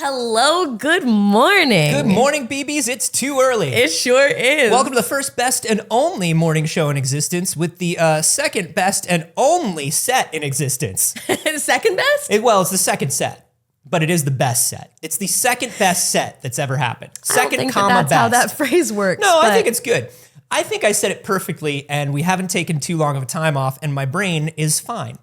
Hello, good morning. Good morning, BBs. It's too early. It sure is. Welcome to the first, best, and only morning show in existence with the second best and only set in existence. Second best? It's the second set, but it is the best set. It's the second best set that's ever happened. Second, I don't think that's that's how that phrase works. No, I think it's good. I think I said it perfectly, and we haven't taken too long of a time off, and my brain is fine.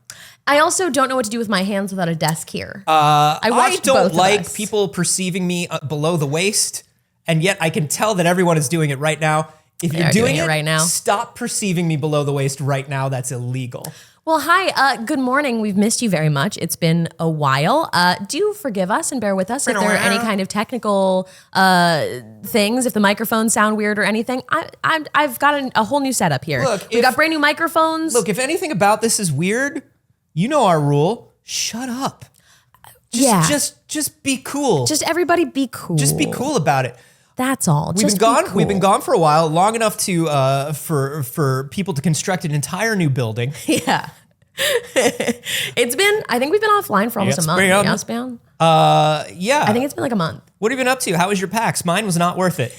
I also don't know what to do with my hands without a desk here. I don't like people perceiving me below the waist, and yet I can tell that everyone is doing it right now. If you're doing it right now, stop perceiving me below the waist right now. That's illegal. Well, hi, good morning. We've missed you very much. It's been a while. Do forgive us and bear with us if there are any kind of technical things, if the microphones sound weird or anything. I've got a whole new setup here. We got brand new microphones. Look, if anything about this is weird, you know our rule. Shut up. Just be cool. Just everybody be cool. Just be cool about it. That's all. We've been gone for a while, long enough to for people to construct an entire new building. Yeah. I think we've been offline for almost a month. Yeah. I think it's been like a month. What have you been up to? How was your PAX? Mine was not worth it.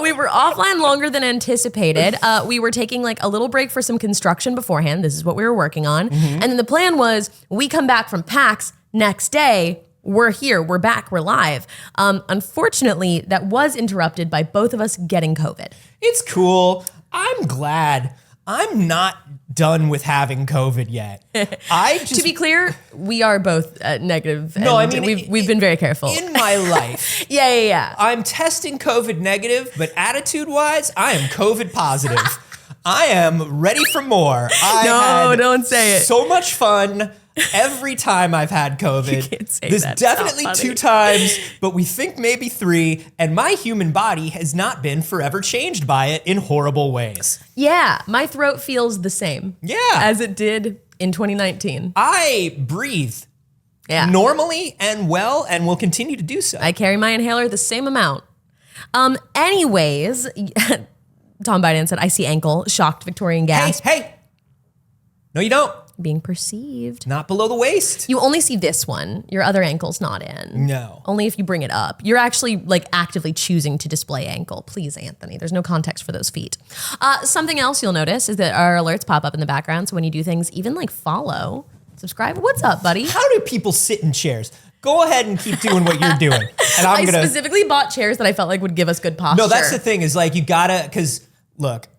We were offline longer than anticipated. We were taking like a little break for some construction beforehand. This is what we were working on. Mm-hmm. And then the plan was we come back from PAX next day. We're here, we're back, we're live. Unfortunately, that was interrupted by both of us getting COVID. It's cool. I'm glad. I'm not done with having COVID yet. To be clear, we are both negative. No, I mean, we've been very careful. In my life. Yeah. I'm testing COVID negative, but attitude-wise, I am COVID positive. I am ready for more. Don't say it. So much fun every time I've had COVID. You can't say There's that. definitely 2 times, but we think maybe 3, and my human body has not been forever changed by it in horrible ways. Yeah, my throat feels the same. Yeah. As it did in 2019. I breathe normally and well, and will continue to do so. I carry my inhaler the same amount. Anyways, Tom Biden said, I see ankle, shocked Victorian gasp. Hey. No, you don't. Being perceived. Not below the waist. You only see this one. Your other ankle's not in. No. Only if you bring it up. You're actually like actively choosing to display ankle. Please, Anthony. There's no context for those feet. Something else you'll notice is that our alerts pop up in the background. So when you do things, even like follow, subscribe. What's up, buddy? How do people sit in chairs? Go ahead and keep doing what you're doing. And I specifically bought chairs that I felt like would give us good posture. No, that's the thing is like you gotta, because look,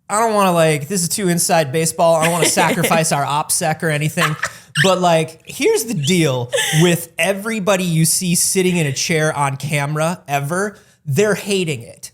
I don't want to this is too inside baseball. I don't want to sacrifice our OPSEC or anything. But here's the deal with everybody you see sitting in a chair on camera ever. They're hating it.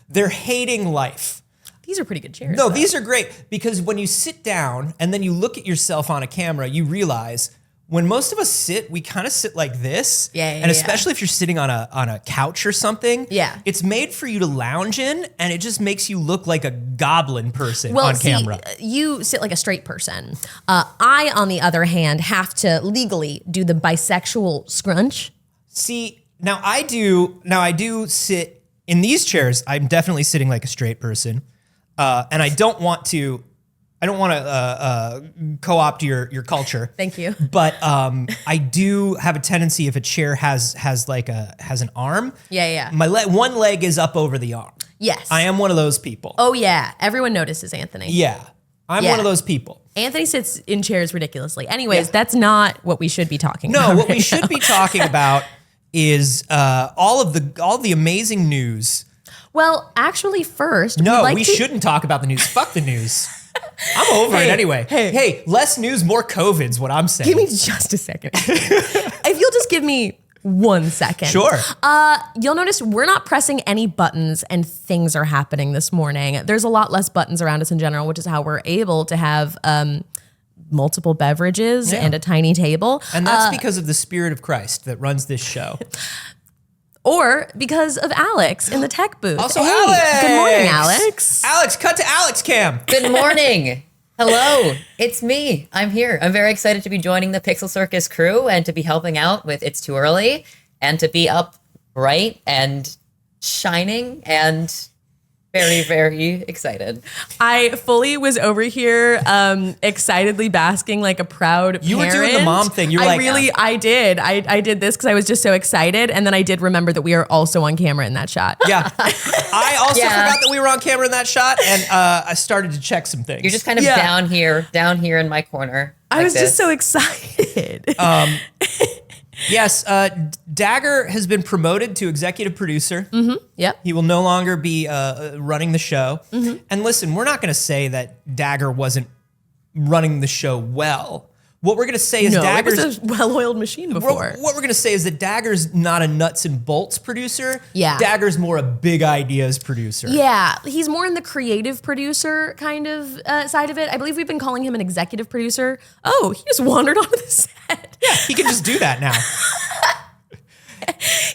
They're hating life. These are pretty good chairs. No, these are great because when you sit down and then you look at yourself on a camera, you realize when most of us sit, we kind of sit like this. And especially if you're sitting on a couch or something. Yeah. It's made for you to lounge in and it just makes you look like a goblin person on camera. You sit like a straight person. I, on the other hand, have to legally do the bisexual scrunch. See, now I do sit in these chairs. I'm definitely sitting like a straight person. And I don't want to co-opt your culture. Thank you. But I do have a tendency if a chair has an arm. Yeah. My one leg is up over the arm. Yes. I am one of those people. Oh yeah. Everyone notices Anthony. Yeah. I'm one of those people. Anthony sits in chairs ridiculously. Anyways, that's not what we should be talking about. No, what we should be talking about is all the amazing news. Well, actually first, we shouldn't talk about the news. Fuck the news. I'm over it anyway. Hey, less news, more COVID's what I'm saying. Give me just a second. If you'll just give me 1 second. Sure. You'll notice we're not pressing any buttons and things are happening this morning. There's a lot less buttons around us in general, which is how we're able to have multiple beverages and a tiny table. And that's because of the Spirit of Christ that runs this show. Or because of Alex in the tech booth. Also, Alex! Good morning, Alex. Alex, cut to Alex Cam. Good morning. Hello, it's me. I'm here. I'm very excited to be joining the PixelCircus crew and to be helping out with It's Too Early and to be up bright and shining and Very, very excited. I fully was over here excitedly basking like a proud You were parent. doing the mom thing. You were I did. I did this because I was just so excited. And then I did remember that we are also on camera in that shot. Yeah. I also forgot that we were on camera in that shot, and I started to check some things. You're just kind of down here in my corner. I was just so excited. Yes, Dagger has been promoted to executive producer. Yep. He will no longer be running the show. And listen, we're not going to say that Dagger wasn't running the show well. What we're going to say is Dagger's it was a well-oiled machine before. What we're going to say is that Dagger's not a nuts and bolts producer. Yeah. Dagger's more a big ideas producer. Yeah, he's more in the creative producer kind of side of it. I believe we've been calling him an executive producer. Oh, he just wandered onto the set. Yeah, he can just do that now.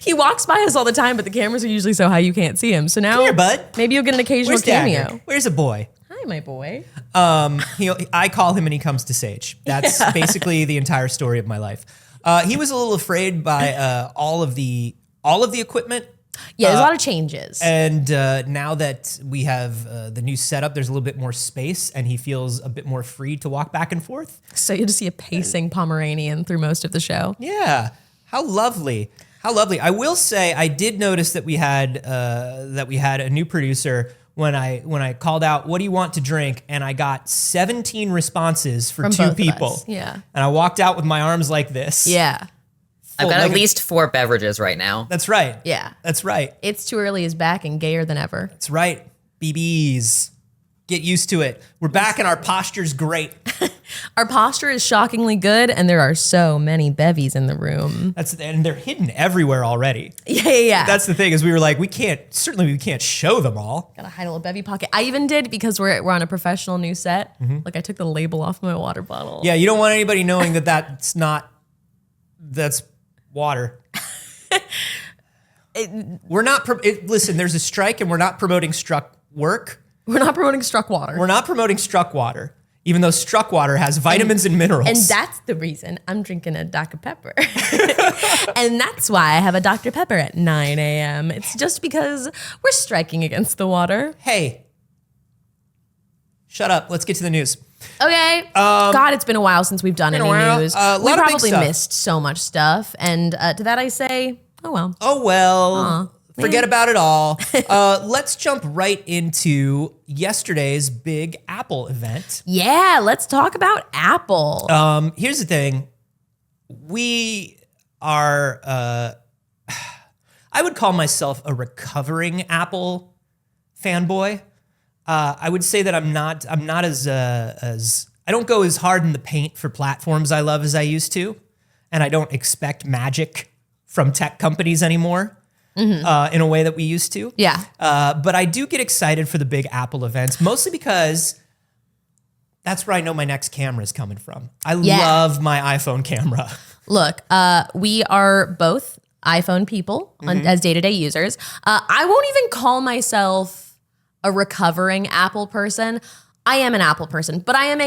He walks by us all the time, but the cameras are usually so high you can't see him. So now, Come here, bud. maybe you'll get an occasional Where's cameo. Dagger? Where's a boy? Hi, my boy. I call him and he comes to Saige. That's basically the entire story of my life. He was a little afraid by all of the equipment. Yeah, there's a lot of changes. And now that we have the new setup, there's a little bit more space, and he feels a bit more free to walk back and forth. So you'll just see a pacing Pomeranian through most of the show. Yeah, how lovely. How lovely. I will say I did notice that we had a new producer when I called out, what do you want to drink? And I got 17 responses for From two both of people. us. Yeah. And I walked out with my arms like this. Yeah. I've got like at least 4 beverages right now. That's right. Yeah. That's right. It's Too Early is back and gayer than ever. That's right. BBs. Get used to it. We're back and our posture's great. Our posture is shockingly good, and there are so many bevies in the room. And they're hidden everywhere already. Yeah. That's the thing is we were like, we can't show them all. Gotta hide a little bevy pocket. I even did because we're on a professional new set. Like I took the label off my water bottle. Yeah, you don't want anybody knowing that's water. Listen, there's a strike and we're not promoting struck work. We're not promoting struck water. We're not promoting struck water, even though struck water has vitamins and minerals. And that's the reason I'm drinking a Dr. Pepper. And that's why I have a Dr. Pepper at 9 a.m. It's just because we're striking against the water. Hey, shut up. Let's get to the news. Okay. God, it's been a while since we've done any news. A We lot of big probably stuff. missed so much stuff. And to that I say, oh well. Oh, well. Forget about it all. Let's jump right into yesterday's big Apple event. Yeah, let's talk about Apple. Here's the thing. We are, I would call myself a recovering Apple fanboy. I would say that I'm not as I don't go as hard in the paint for platforms I love as I used to. And I don't expect magic from tech companies anymore. In a way that we used to. Yeah. But I do get excited for the big Apple events, mostly because that's where I know my next camera is coming from. I love my iPhone camera. Look, we are both iPhone people as day-to-day users. I won't even call myself a recovering Apple person. I am an Apple person, but I'm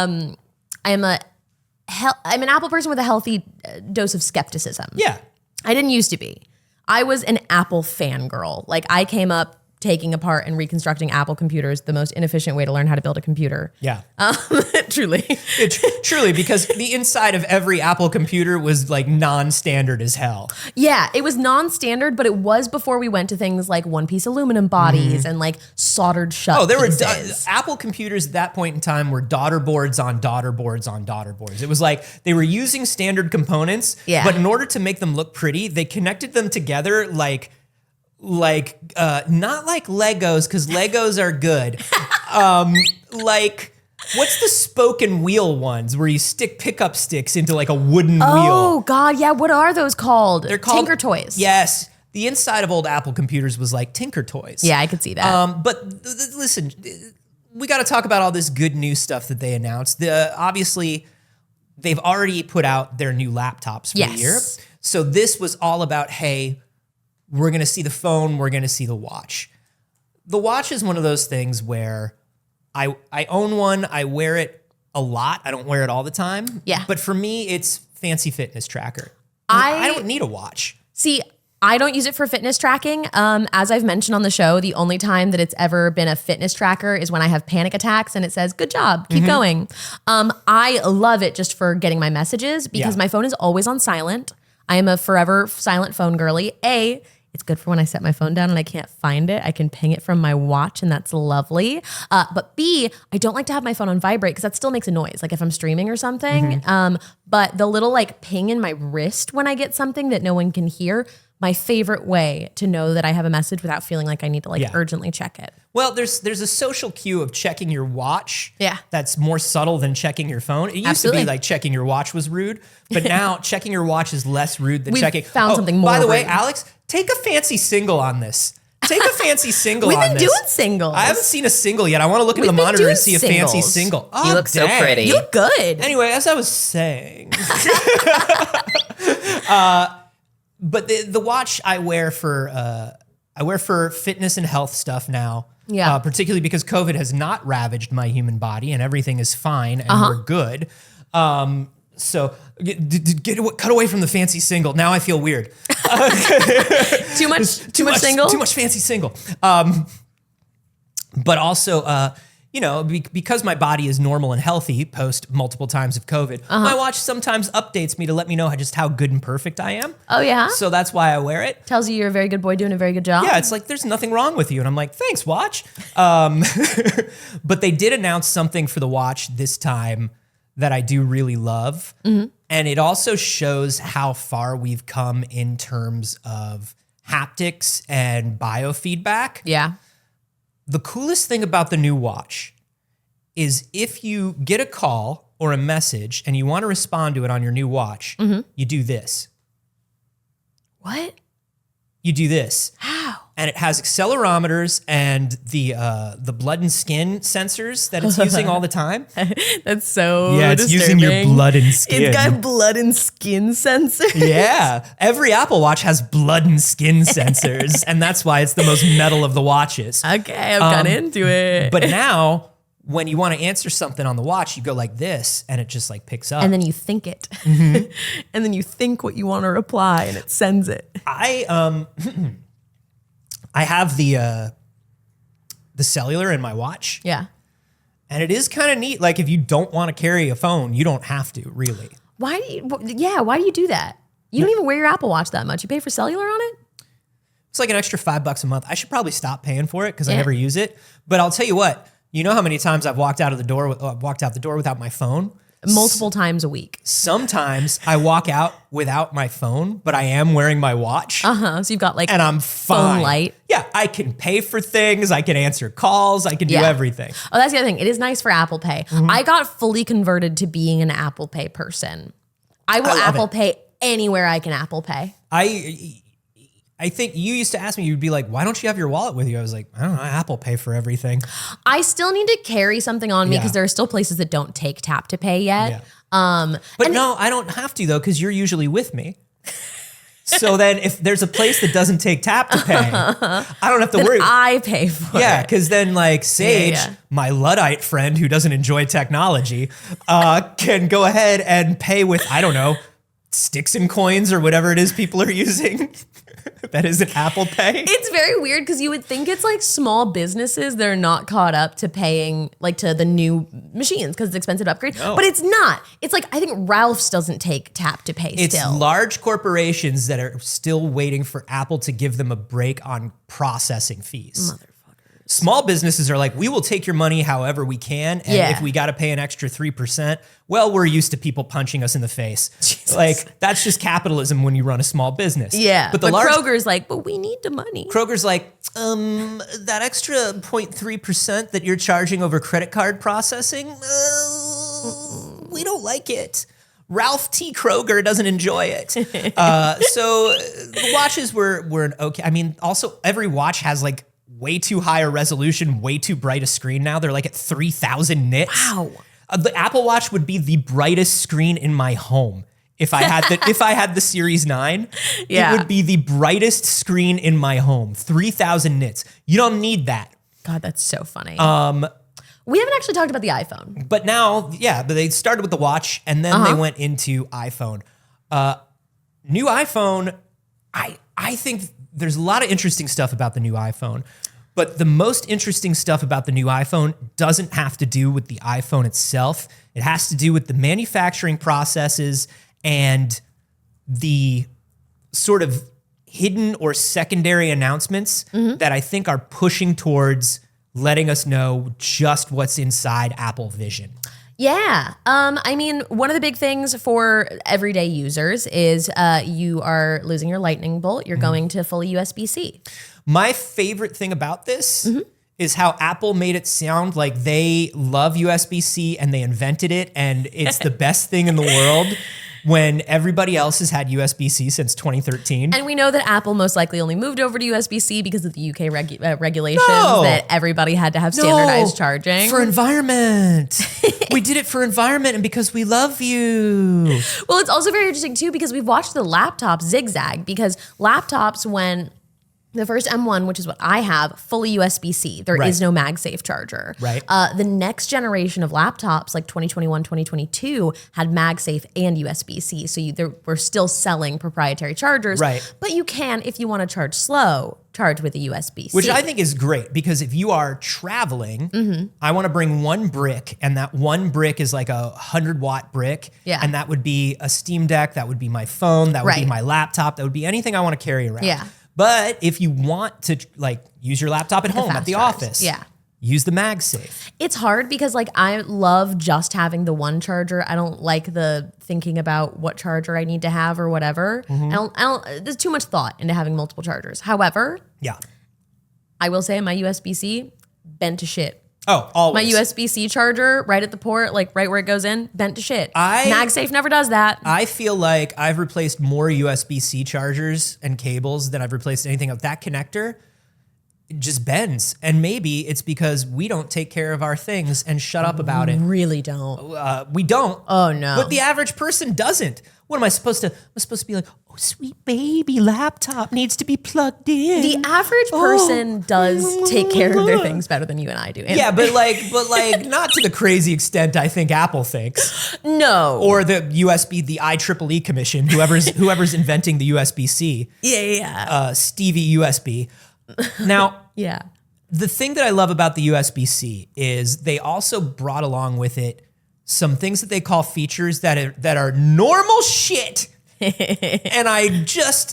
an Apple person with a healthy dose of skepticism. Yeah. I didn't used to be. I was an Apple fangirl. Like I came up taking apart and reconstructing Apple computers, the most inefficient way to learn how to build a computer. Yeah. Truly. Truly, because the inside of every Apple computer was like non-standard as hell. Yeah, it was non-standard, but it was before we went to things like one-piece aluminum bodies and like soldered shut Oh, there pieces. were Apple computers at that point in time were daughter boards on daughter boards on daughter boards. It was like they were using standard components, but in order to make them look pretty, they connected them together like not like Legos, because Legos are good. Like what's the spoke and wheel ones where you stick pickup sticks into like a wooden wheel? Oh God, yeah. What are those called? They're called Tinker Toys. Yes. The inside of old Apple computers was like Tinker Toys. Yeah, I could see that. But listen, we got to talk about all this good new stuff that they announced. Obviously, they've already put out their new laptops for the year. So this was all about, hey, we're going to see the phone, we're going to see the watch. The watch is one of those things where I own one, I wear it a lot. I don't wear it all the time. Yeah. But for me, it's fancy fitness tracker. I don't need a watch. See, I don't use it for fitness tracking. As I've mentioned on the show, the only time that it's ever been a fitness tracker is when I have panic attacks and it says, good job, keep going. I love it just for getting my messages because my phone is always on silent. I am a forever silent phone girly. It's good for when I set my phone down and I can't find it. I can ping it from my watch and that's lovely. But B, I don't like to have my phone on vibrate because that still makes a noise, like if I'm streaming or something. But the little like ping in my wrist when I get something that no one can hear, my favorite way to know that I have a message without feeling like I need to like urgently check it. Well, there's a social cue of checking your watch. Yeah. That's more subtle than checking your phone. It used to be like checking your watch was rude, but now checking your watch is less rude than We've checking. found something more By the way, rude. Alex, take a fancy single on this. Take a fancy single We've on been this. doing singles. I haven't seen a single yet. I want to look at the We've been monitor and doing see a fancy singles. single. Oh, You look so dang. pretty. You look good. Anyway, as I was saying, but the watch I wear for fitness and health stuff now. Yeah. Particularly because COVID has not ravaged my human body and everything is fine and we're good. So cut away from the fancy single. Now I feel weird. Too much single? Too much fancy single. But also, because my body is normal and healthy post multiple times of COVID, my watch sometimes updates me to let me know just how good and perfect I am. Oh yeah? So that's why I wear it. Tells you you're a very good boy doing a very good job. Yeah, it's like, there's nothing wrong with you. And I'm like, thanks, watch. But they did announce something for the watch this time that I do really love. And it also shows how far we've come in terms of haptics and biofeedback. Yeah. The coolest thing about the new watch is if you get a call or a message and you want to respond to it on your new watch, you do this. What? You do this. How? And it has accelerometers and the blood and skin sensors that it's using all the time. That's so It's using your disturbing. blood and skin. It's got blood and skin sensors. Yeah, every Apple Watch has blood and skin sensors, and that's why it's the most metal of the watches. Okay, I've got into it. But now, when you want to answer something on the watch, you go like this, and it just like picks up. And then you think it. And then you think what you want to reply, and it sends it. I have the cellular in my watch, Yeah. and it is kind of neat. Like if you don't want to carry a phone, you don't have to really. Why do you do that? You don't even wear your Apple Watch that much. You pay for cellular on it? It's like an extra $5 a month. I should probably stop paying for it because I Yeah. never use it. But I'll tell you what. You know how many times I've walked out the door without my phone? Multiple times a week. Sometimes I walk out without my phone, but I am wearing my watch. So you've got like And I'm fine. phone light. Yeah, I can pay for things. I can answer calls. I can do everything. Oh, that's the other thing. It is nice for Apple Pay. I got fully converted to being an Apple Pay person. I will love Apple it. Pay anywhere I can Apple Pay. I think you used to ask me, you'd be like, why don't you have your wallet with you? I was like, I don't know, Apple Pay for everything. I still need to carry something on me Yeah. because there are still places that don't take tap to pay yet. Yeah. But no, I don't have to though, because you're usually with me. So then if there's a place that doesn't take tap to pay, I don't have to worry. I pay for Yeah, it. because then like Saige, Yeah. my Luddite friend who doesn't enjoy technology, can go ahead and pay with, I don't know, sticks and coins or whatever it is people are using. That isn't Apple Pay. It's very weird because you would think it's like small businesses that are not caught up to paying like to the new machines because it's expensive to upgrade. No. But it's not. It's like I think Ralph's doesn't take tap to pay It's still. large corporations that are still waiting for Apple to give them a break on processing fees. Small businesses are like, we will take your money however we can. And Yeah. if we got to pay an extra 3%, well, we're used to people punching us in the face. Like, that's just capitalism when you run a small business. Yeah. But But the large Kroger's like, but we need the money. Kroger's like, that extra 0.3% that you're charging over credit card processing, we don't like it. Ralph T. Kroger doesn't enjoy it. So the watches were an okay. I mean, also every watch has like way too high a resolution, way too bright a screen now. They're like at 3,000 nits. Wow. The Apple Watch would be the brightest screen in my home. If I had the Series 9, Yeah. it would be the brightest screen in my home. 3,000 nits. You don't need that. God, that's so funny. We haven't actually talked about the iPhone. But now, but they started with the watch and then they went into iPhone. New iPhone, I think there's a lot of interesting stuff about the new iPhone, but the most interesting stuff about the new iPhone doesn't have to do with the iPhone itself. It has to do with the manufacturing processes and the sort of hidden or secondary announcements that I think are pushing towards letting us know just what's inside Apple Vision. Yeah. I mean, one of the big things for everyday users is you are losing your lightning bolt. You're going to fully USB-C. My favorite thing about this is how Apple made it sound like they love USB-C and they invented it and it's the best thing in the world when everybody else has had USB-C since 2013. And we know that Apple most likely only moved over to USB-C because of the UK regulations that everybody had to have standardized charging. For environment. We did it for environment and because we love you. Well, it's also very interesting too because we've watched the laptops zigzag because laptops when the first M1, which is what I have, fully USB-C. There is no MagSafe charger. Right. The next generation of laptops, like 2021, 2022, had MagSafe and USB-C. So we're still selling proprietary chargers. Right. But you can, if you want to charge slow, charge with a USB-C. Which I think is great because if you are traveling, I want to bring one brick and that one brick is like a 100-watt brick. Yeah. And that would be a Steam Deck, that would be my phone, that would be my laptop, that would be anything I want to carry around. Yeah. But if you want to like use your laptop at home, at the office, use the MagSafe. It's hard because like I love just having the one charger. I don't like the thinking about what charger I need to have or whatever. I don't, there's too much thought into having multiple chargers. However, I will say my USB-C bent to shit. Oh, always. My USB-C charger right at the port, like right where it goes in, bent to shit. MagSafe never does that. I feel like I've replaced more USB-C chargers and cables than I've replaced anything of that connector. It just bends. And maybe it's because we don't take care of our things and shut up about it. Really don't. We don't. Oh no. But the average person doesn't. What am I supposed to? I'm supposed to be like, oh, sweet baby, laptop needs to be plugged in. The average person does take care of their things better than you and I do. Yeah, but like not to the crazy extent I think Apple thinks. No. Or the USB, the IEEE Commission, whoever's inventing the USB-C. Yeah. Stevie USB. Now, yeah. The thing that I love about the USB-C is they also brought along with it some things that they call features that are normal shit. And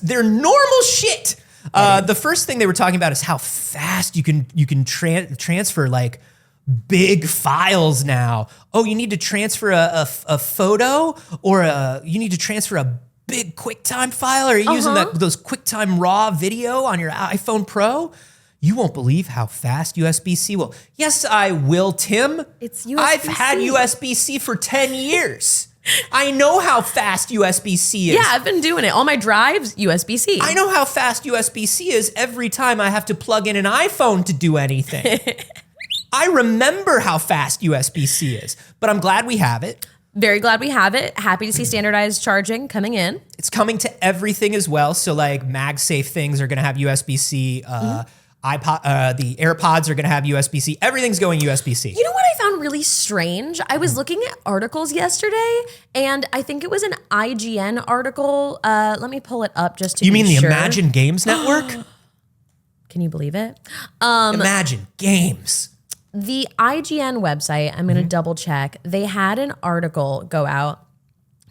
they're normal shit. The first thing they were talking about is how fast you can transfer like big files now. Oh, you need to transfer a photo or you need to transfer a big QuickTime file? Or are you using those QuickTime RAW video on your iPhone Pro? You won't believe how fast USB-C will. Yes, I will, Tim. It's USB-C. I've had USB-C for 10 years. I know how fast USB-C is. Yeah, I've been doing it. All my drives, USB-C. I know how fast USB-C is every time I have to plug in an iPhone to do anything. I remember how fast USB-C is, but I'm glad we have it. Very glad we have it. Happy to see standardized charging coming in. It's coming to everything as well. So like MagSafe things are going to have USB-C. The AirPods are going to have USB-C. Everything's going USB-C. You know what I found really strange? I was looking at articles yesterday, and I think it was an IGN article. Let me pull it up just to be sure. You mean the Imagine Games Network? Can you believe it? Imagine Games. The IGN website, I'm going to double check. They had an article go out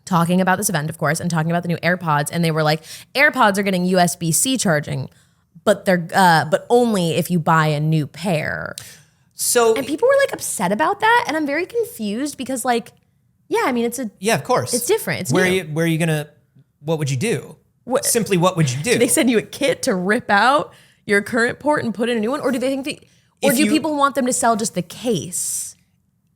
talking about this event, of course, and talking about the new AirPods, and they were like, AirPods are getting USB-C charging, but but only if you buy a new pair. And people were like upset about that, and I'm very confused because like, yeah, I mean of course it's different. It's where new. are you gonna? What would you do? Simply, what would you do? Do they send you a kit to rip out your current port and put in a new one, or do they think people want them to sell just the case?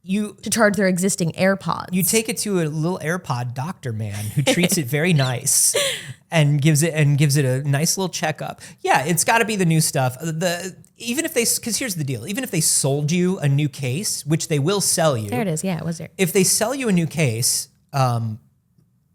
To charge their existing AirPods. You take it to a little AirPod doctor man who treats it very nice and gives it a nice little checkup. Yeah, it's got to be the new stuff. Because here's the deal: even if they sold you a new case, which they will sell you, there it is. Yeah, it was there. If they sell you a new case, my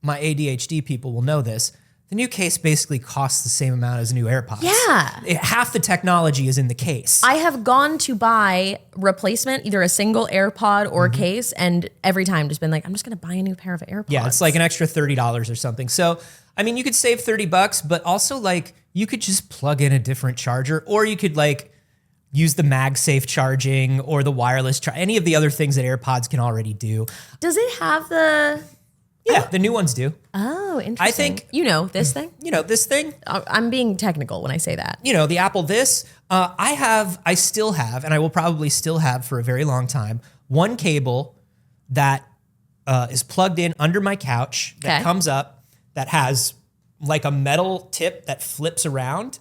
ADHD people will know this. The new case basically costs the same amount as a new AirPods. Yeah. Half the technology is in the case. I have gone to buy replacement, either a single AirPod or case, and every time just been like, I'm just going to buy a new pair of AirPods. Yeah, it's like an extra $30 or something. So I mean, you could save $30, but also like you could just plug in a different charger, or you could like use the MagSafe charging or the wireless any of the other things that AirPods can already do. Does it have the? Yeah, the new ones do. Oh, interesting. I think this thing. This thing. I'm being technical when I say that. The Apple this. I still have, and I will probably still have for a very long time, one cable that is plugged in under my couch that comes up that has like a metal tip that flips around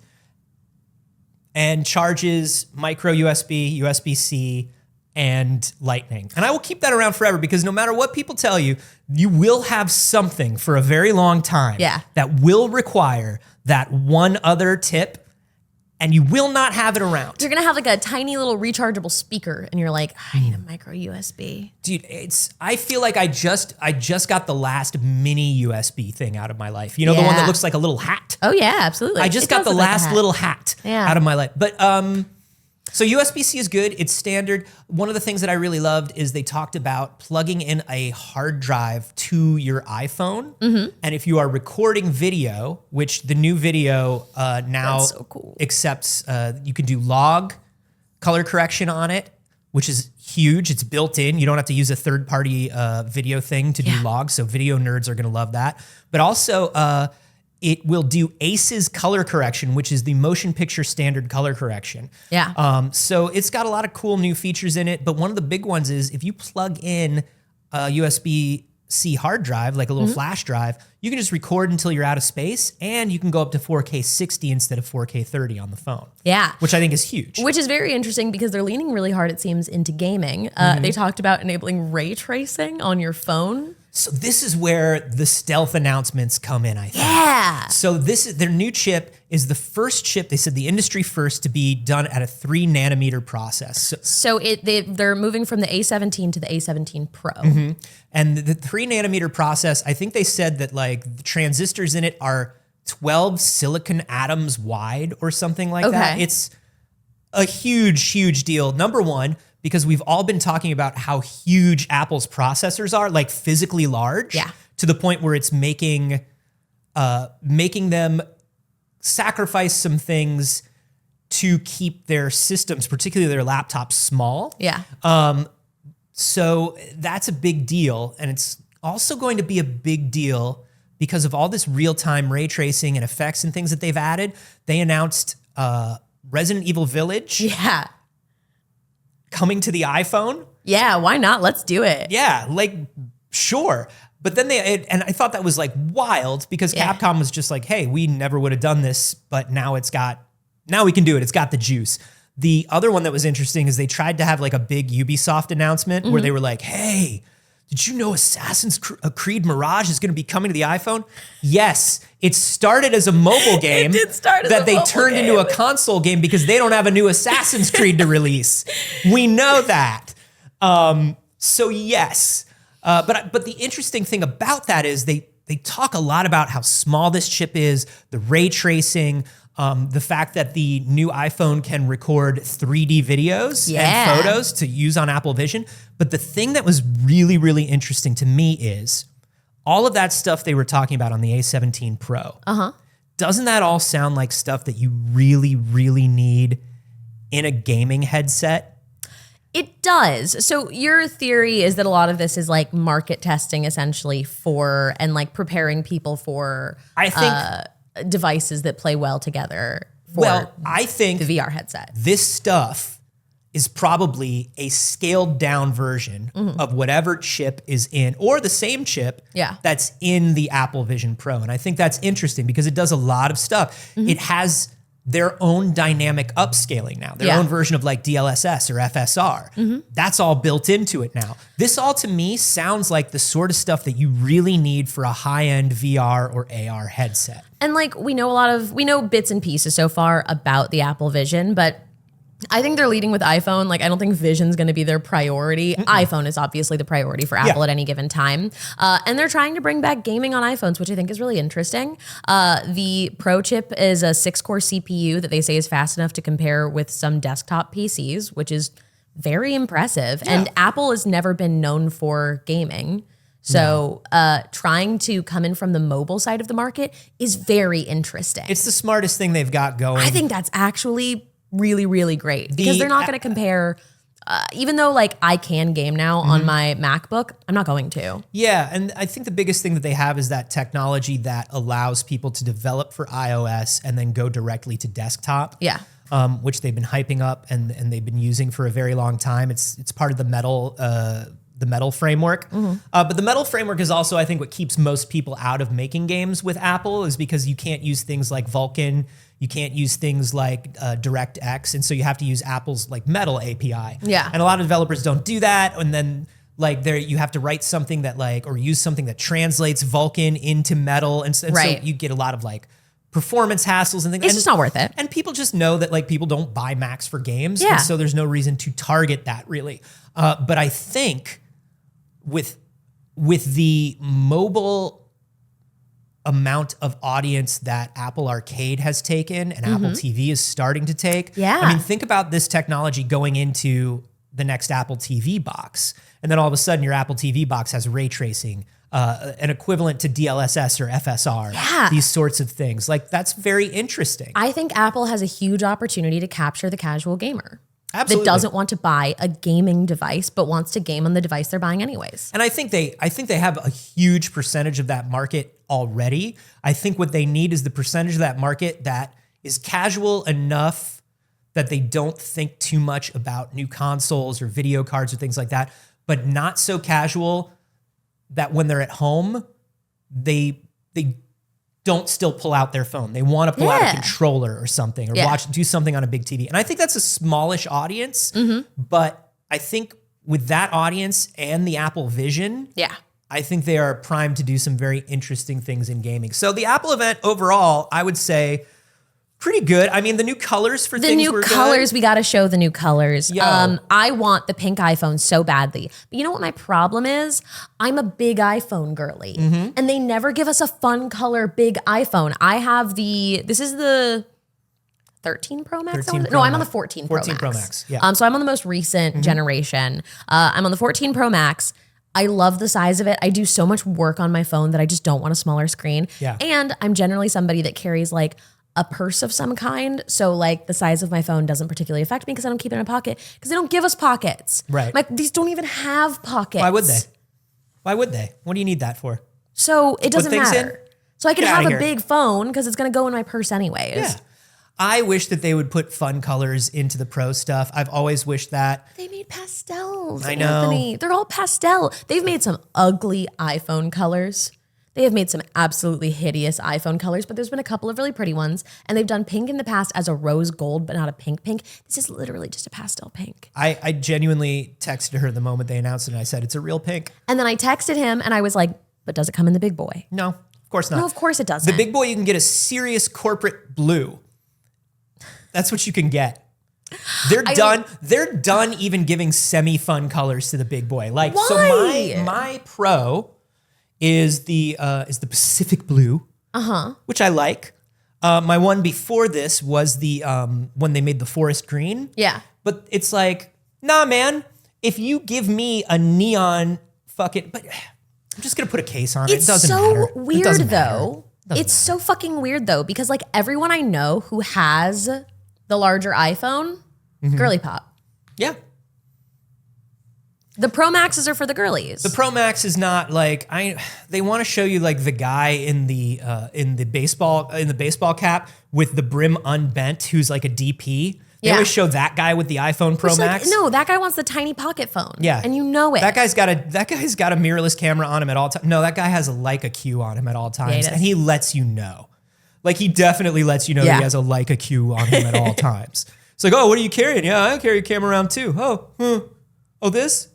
and charges micro USB, USB-C, and Lightning. And I will keep that around forever because no matter what people tell you, you will have something for a very long time that will require that one other tip, and you will not have it around. You're gonna have like a tiny little rechargeable speaker, and you're like, I need a micro USB. Dude, I feel like I just got the last mini USB thing out of my life. The one that looks like a little hat. Oh yeah, absolutely. I just got the last little hat out of my life. But so USB-C is good. It's standard. One of the things that I really loved is they talked about plugging in a hard drive to your iPhone. And if you are recording video, which the new video now accepts, you can do log color correction on it, which is huge. It's built in. You don't have to use a third-party video thing to do log. So video nerds are going to love that. But also, it will do ACES color correction, which is the motion picture standard color correction. Yeah. So it's got a lot of cool new features in it. But one of the big ones is if you plug in a USB-C hard drive, like a little flash drive, you can just record until you're out of space, and you can go up to 4K 60 instead of 4K 30 on the phone. Yeah. Which I think is huge. Which is very interesting because they're leaning really hard, it seems, into gaming. They talked about enabling ray tracing on your phone. So this is where the stealth announcements come in, I think. Yeah. So their new chip is the first chip, they said the industry first, to be done at a 3 nanometer process. So they're moving from the A17 to the A17 Pro. And the 3 nanometer process, I think they said that like the transistors in it are 12 silicon atoms wide or something like that. It's a huge, huge deal. Number one, because we've all been talking about how huge Apple's processors are, like physically large, to the point where it's making them sacrifice some things to keep their systems, particularly their laptops, small. Yeah. So that's a big deal. And it's also going to be a big deal because of all this real-time ray tracing and effects and things that they've added. They announced Resident Evil Village. Yeah. Coming to the iPhone. Yeah, why not? Let's do it. Yeah, like, sure. But then and I thought that was like wild because Capcom was just like, hey, we never would have done this, but now we can do it. It's got the juice. The other one that was interesting is they tried to have like a big Ubisoft announcement where they were like, hey, did you know Assassin's Creed Mirage is going to be coming to the iPhone? Yes, it started as a mobile game that they turned into a console game because they don't have a new Assassin's Creed to release. We know that. So yes, but the interesting thing about that is they talk a lot about how small this chip is, the ray tracing, the fact that the new iPhone can record 3D videos and photos to use on Apple Vision. But the thing that was really, really interesting to me is all of that stuff they were talking about on the A17 Pro. Doesn't that all sound like stuff that you really, really need in a gaming headset? It does. So your theory is that a lot of this is like market testing essentially and like preparing people for I think devices that play well together for I think the VR headset. This stuff is probably a scaled down version of whatever chip is in, or the same chip that's in the Apple Vision Pro. And I think that's interesting because it does a lot of stuff. It has their own dynamic upscaling now, their own version of like DLSS or FSR. That's all built into it now. This all to me sounds like the sort of stuff that you really need for a high-end VR or AR headset. And like we know bits and pieces so far about the Apple Vision, but I think they're leading with iPhone. Like, I don't think Vision's going to be their priority. iPhone is obviously the priority for Apple at any given time. And they're trying to bring back gaming on iPhones, which I think is really interesting. The Pro chip is a 6-core CPU that they say is fast enough to compare with some desktop PCs, which is very impressive. And Apple has never been known for gaming. So trying to come in from the mobile side of the market is very interesting. It's the smartest thing they've got going. I think that's actually really, really great because they're not going to compare. Even though like I can game now on my MacBook, I'm not going to. Yeah, and I think the biggest thing that they have is that technology that allows people to develop for iOS and then go directly to desktop. Yeah. Which they've been hyping up and they've been using for a very long time. It's part of the Metal framework. But the Metal framework is also, I think, what keeps most people out of making games with Apple is because you can't use things like Vulkan, you can't use things like DirectX, and so you have to use Apple's like Metal API. Yeah. And a lot of developers don't do that, and then like you have to write something that like, or use something that translates Vulkan into Metal, and so you get a lot of like performance hassles and things. It's just not worth it. And people just know that like people don't buy Macs for games, Yeah. and so there's no reason to target that really. But I think with the mobile amount of audience that Apple Arcade has taken and Apple TV is starting to take. Yeah. I mean, think about this technology going into the next Apple TV box. And then all of a sudden your Apple TV box has ray tracing, an equivalent to DLSS or FSR, Yeah. these sorts of things. Like that's very interesting. I think Apple has a huge opportunity to capture the casual gamer. Absolutely. That doesn't want to buy a gaming device, but wants to game on the device they're buying anyways. And I think they have a huge percentage of that market already. I think what they need is the percentage of that market that is casual enough that they don't think too much about new consoles or video cards or things like that, but not so casual that when they're at home, they don't still pull out their phone. They want to pull out a controller or something, or do something on a big TV. And I think that's a smallish audience, but I think with that audience and the Apple Vision, I think they are primed to do some very interesting things in gaming. So the Apple event overall, I would say pretty good. I mean, the new colors for things were good. The new colors, we got to show the new colors. Yo. I want the pink iPhone so badly. But you know what my problem is? I'm a big iPhone girly. And they never give us a fun color big iPhone. I have this is the 13 Pro Max? 13 Pro No, I'm on the Max. 14 14 Pro Pro Max. Max, yeah. So I'm on the most recent generation. I'm on the 14 Pro Max. I love the size of it. I do so much work on my phone that I just don't want a smaller screen. Yeah. And I'm generally somebody that carries like a purse of some kind. So like the size of my phone doesn't particularly affect me because I don't keep it in a pocket because they don't give us pockets. Right. Like these don't even have pockets. Why would they? Why would they? What do you need that for? So it doesn't things matter. in? So I can Get have outta a here. big phone because it's going to go in my purse anyways. Yeah. I wish that they would put fun colors into the Pro stuff. I've always wished that. They made pastels, I know. Anthony. They're all pastel. They've made some ugly iPhone colors. They have made some absolutely hideous iPhone colors, but there's been a couple of really pretty ones. And they've done pink in the past as a rose gold, but not a pink pink. This is literally just a pastel pink. I genuinely texted her the moment they announced it, and I said, it's a real pink. And then I texted him and I was like, but does it come in the big boy? No, of course not. No, of course it doesn't. The big boy, you can get a serious corporate blue. That's what you can get. They're done. They're done even giving semi-fun colors to the big boy. Like, Why? so my Pro is the Pacific blue, which I like. My one before this was the when they made the forest green. Yeah. But it's like, nah, man. If you give me a neon fucking, but I'm just gonna put a case on it. It's It doesn't so matter. It weird doesn't though. matter. It's so fucking weird though, because like everyone I know who has the larger iPhone, girly pop. Yeah. The Pro Maxes are for the girlies. The Pro Max is not like they want to show you like the guy in the baseball cap with the brim unbent who's like a DP. They Yeah. always show that guy with the iPhone Pro It's like, Max. no, that guy wants the tiny pocket phone. Yeah. And you know it. That guy's got a mirrorless camera on him at all times. No, that guy has a Leica Q on him at all times, does. and he lets you know. Like he definitely lets you know that Yeah. he has a Leica Q on him at all times. It's like, oh, what are you carrying? Yeah, I carry a camera around too. Oh, this?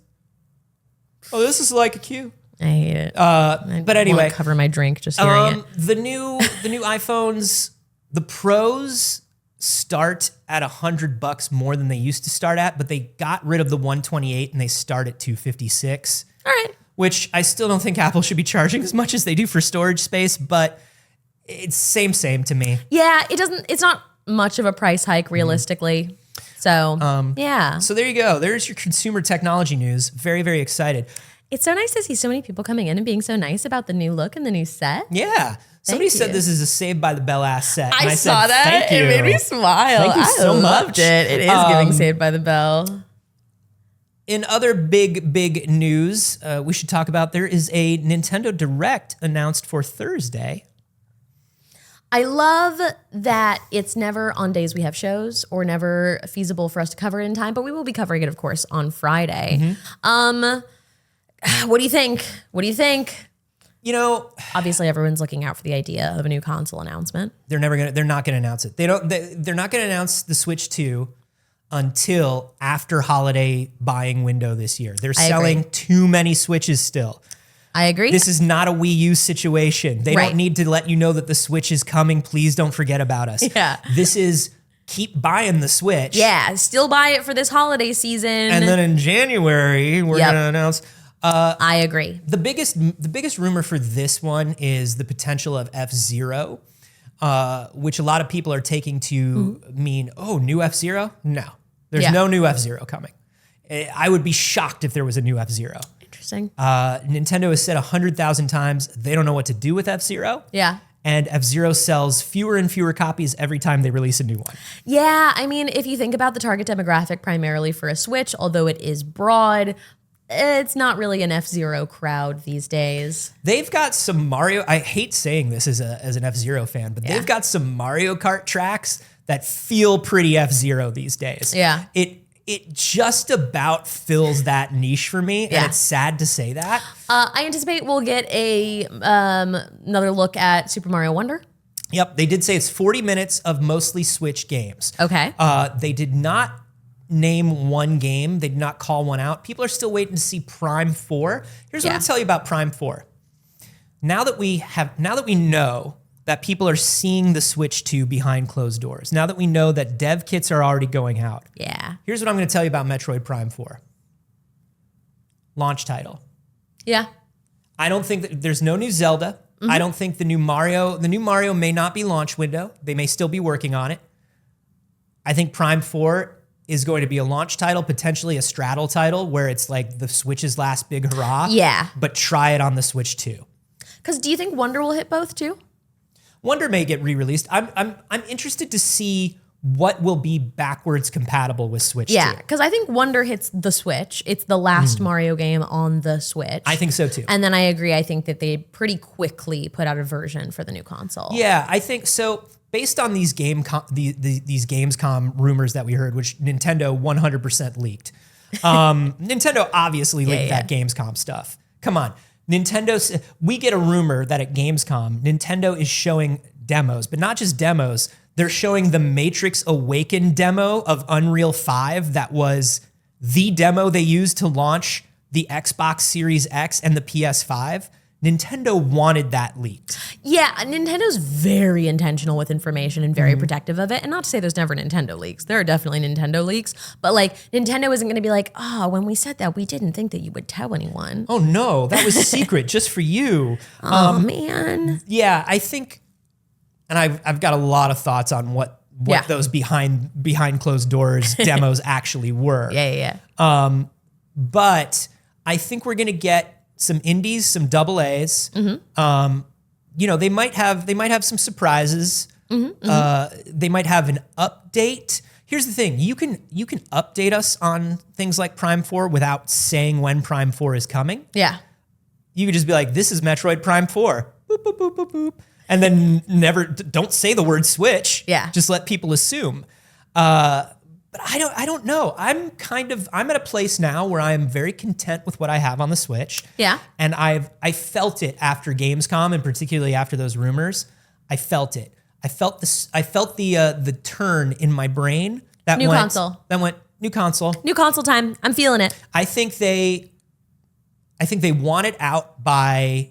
Oh, this is Leica Q. I hate it. But anyway, cover my drink just hearing it. the new iPhones, the Pros start at $100 more than they used to start at, but they got rid of the 128 and they start at 256. All right. Which I still don't think Apple should be charging as much as they do for storage space, but it's same to me. Yeah, it's not much of a price hike realistically. So, yeah. So there you go. There's your consumer technology news. Very, very excited. It's so nice to see so many people coming in and being so nice about the new look and the new set. Yeah. Somebody said you. this is a Saved by the Bell ass set. And I said, saw that. Thank you. It made me smile. Thank you so I loved much. it. It is giving Saved by the Bell. In other big news, we should talk about, there is a Nintendo Direct announced for Thursday. I love that it's never on days we have shows or never feasible for us to cover it in time, but we will be covering it, of course, on Friday. What do you think? What do you think? You know, Obviously, everyone's looking out for the idea of a new console announcement. they're not gonna announce it. They're not gonna announce the Switch 2 until after holiday buying window this year. They're selling agree. too many Switches still. I agree. This is not a Wii U situation. They Right. don't need to let you know that the Switch is coming. Please don't forget about us. Yeah. This is keep buying the Switch. Yeah, still buy it for this holiday season. And then in January, we're Yep. gonna announce. I agree. The biggest rumor for this one is the potential of F-Zero, which a lot of people are taking to mean, oh, new F-Zero? No, there's Yeah. no new F-Zero coming. I would be shocked if there was a new F-Zero. Interesting. Nintendo has said 100,000 times they don't know what to do with F-Zero. Yeah. And F-Zero sells fewer and fewer copies every time they release a new one. Yeah, I mean, if you think about the target demographic primarily for a Switch, although it is broad, it's not really an F-Zero crowd these days. They've got some Mario. I hate saying this as an F-Zero fan, but they've got some Mario Kart tracks that feel pretty F-Zero these days. Yeah. It just about fills that niche for me, Yeah. and it's sad to say that. I anticipate we'll get a another look at Super Mario Wonder. Yep, they did say it's 40 minutes of mostly Switch games. Okay. They did not name one game. They did not call one out. People are still waiting to see Prime 4. Here's what Yeah. I'll tell you about Prime 4. Now that we know that people are seeing the Switch 2 behind closed doors, now that we know that dev kits are already going out, Yeah. here's what I'm going to tell you about Metroid Prime 4. Launch title. Yeah. I don't think that there's no new Zelda. I don't think the new Mario may not be launch window. They may still be working on it. I think Prime 4 is going to be a launch title, potentially a straddle title where it's like the Switch's last big hurrah. Yeah. But try it on the Switch 2. Because do you think Wonder will hit both too? Wonder may get re-released. I'm interested to see what will be backwards compatible with Switch 2. Yeah, because I think Wonder hits the Switch. It's the last Mario game on the Switch. I think so too. And then I agree. I think that they pretty quickly put out a version for the new console. Yeah, I think so. Based on these these Gamescom rumors that we heard, which Nintendo 100% leaked. Nintendo obviously leaked that Gamescom stuff. Come on. We get a rumor that at Gamescom, Nintendo is showing demos, but not just demos. They're showing the Matrix Awaken demo of Unreal 5 that was the demo they used to launch the Xbox Series X and the PS5. Nintendo wanted that leaked. Yeah, Nintendo's very intentional with information and very protective of it. And not to say there's never Nintendo leaks. There are definitely Nintendo leaks. But like Nintendo isn't going to be like, oh, when we said that, we didn't think that you would tell anyone. Oh no, that was secret just for you. Oh, man. Yeah, I think, and I've got a lot of thoughts on what those behind closed doors demos actually were. Yeah. But I think we're gonna get some indies, some double A's. They might have some surprises. They might have an update. Here's the thing: you can update us on things like Prime 4 without saying when Prime 4 is coming. Yeah. You could just be like, "This is Metroid Prime 4," boop boop boop boop boop, and then don't say the word Switch. Yeah. Just let people assume. But I don't know. I'm at a place now where I am very content with what I have on the Switch. Yeah. And I felt it after Gamescom, and particularly after those rumors. I felt it. I felt the turn in my brain that New went console. That went new console. New console time. I'm feeling it. I think they want it out by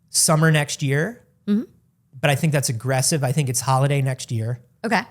summer next year. But I think that's aggressive. I think it's holiday next year. Okay.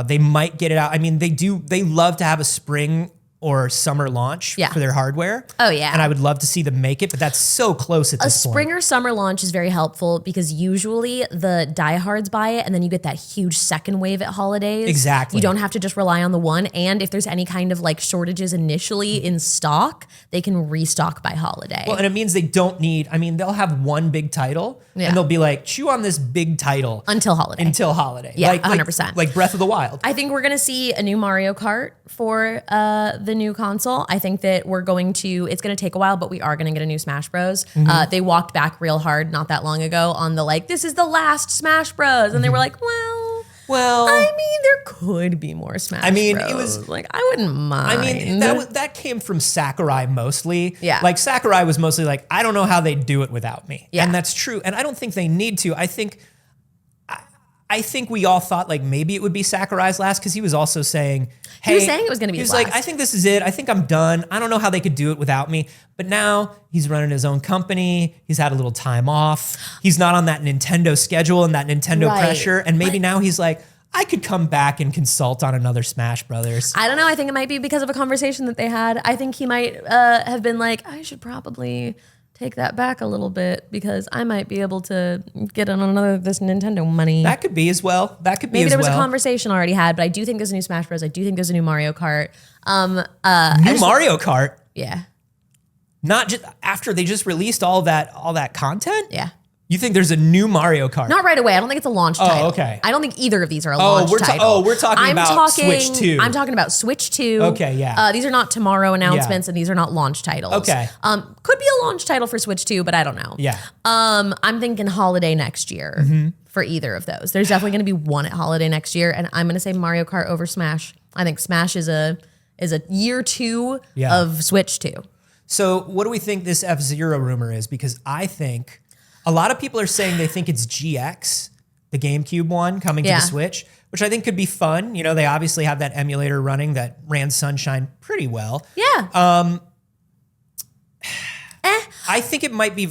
They might get it out. I mean, they love to have a spring or summer launch for their hardware. Oh, yeah. And I would love to see them make it, but that's so close at this point. A spring or summer launch is very helpful because usually the diehards buy it and then you get that huge second wave at holidays. Exactly. You don't have to just rely on the one. And if there's any kind of like shortages initially in stock, they can restock by holiday. Well, and it means they don't need, I mean, they'll have one big title and they'll be like, chew on this big title. Until holiday. Yeah, like 100%. Like Breath of the Wild. I think we're going to see a new Mario Kart for the new console. I think that it's going to take a while, but we are going to get a new Smash Bros. They walked back real hard not that long ago on the like, this is the last Smash Bros. And they were like, well, I mean, there could be more Smash Bros. It was like, I wouldn't mind. I mean, that came from Sakurai mostly. Yeah. Like Sakurai was mostly like, I don't know how they do it without me. Yeah. And that's true. And I don't think they need to. I think we all thought like maybe it would be Sakurai's last because he was also saying, hey, he was saying it was going to be his last. He was like, I think this is it. I think I'm done. I don't know how they could do it without me. But now he's running his own company. He's had a little time off. He's not on that Nintendo schedule and that Nintendo pressure. And maybe now he's like, I could come back and consult on another Smash Brothers. I don't know. I think it might be because of a conversation that they had. I think he might have been like, I should probably take that back a little bit because I might be able to get on this Nintendo money. That could be as well. Maybe there was a conversation already had, but I do think there's a new Smash Bros. I do think there's a new Mario Kart. Mario Kart? Yeah. Not just after they just released all that content? Yeah. You think there's a new Mario Kart? Not right away. I don't think it's a launch title. Okay. I don't think either of these are a launch title. We're talking about Switch 2. I'm talking about Switch 2. Okay, yeah. These are not tomorrow announcements and these are not launch titles. Okay. Could be a launch title for Switch 2, but I don't know. Yeah. I'm thinking holiday next year for either of those. There's definitely going to be one at holiday next year, and I'm going to say Mario Kart over Smash. I think Smash is a year 2 of Switch 2. So what do we think this F-Zero rumor is? Because I think a lot of people are saying they think it's GX, the GameCube one coming to the Switch, which I think could be fun. You know, they obviously have that emulator running that ran Sunshine pretty well. Yeah. I think it might be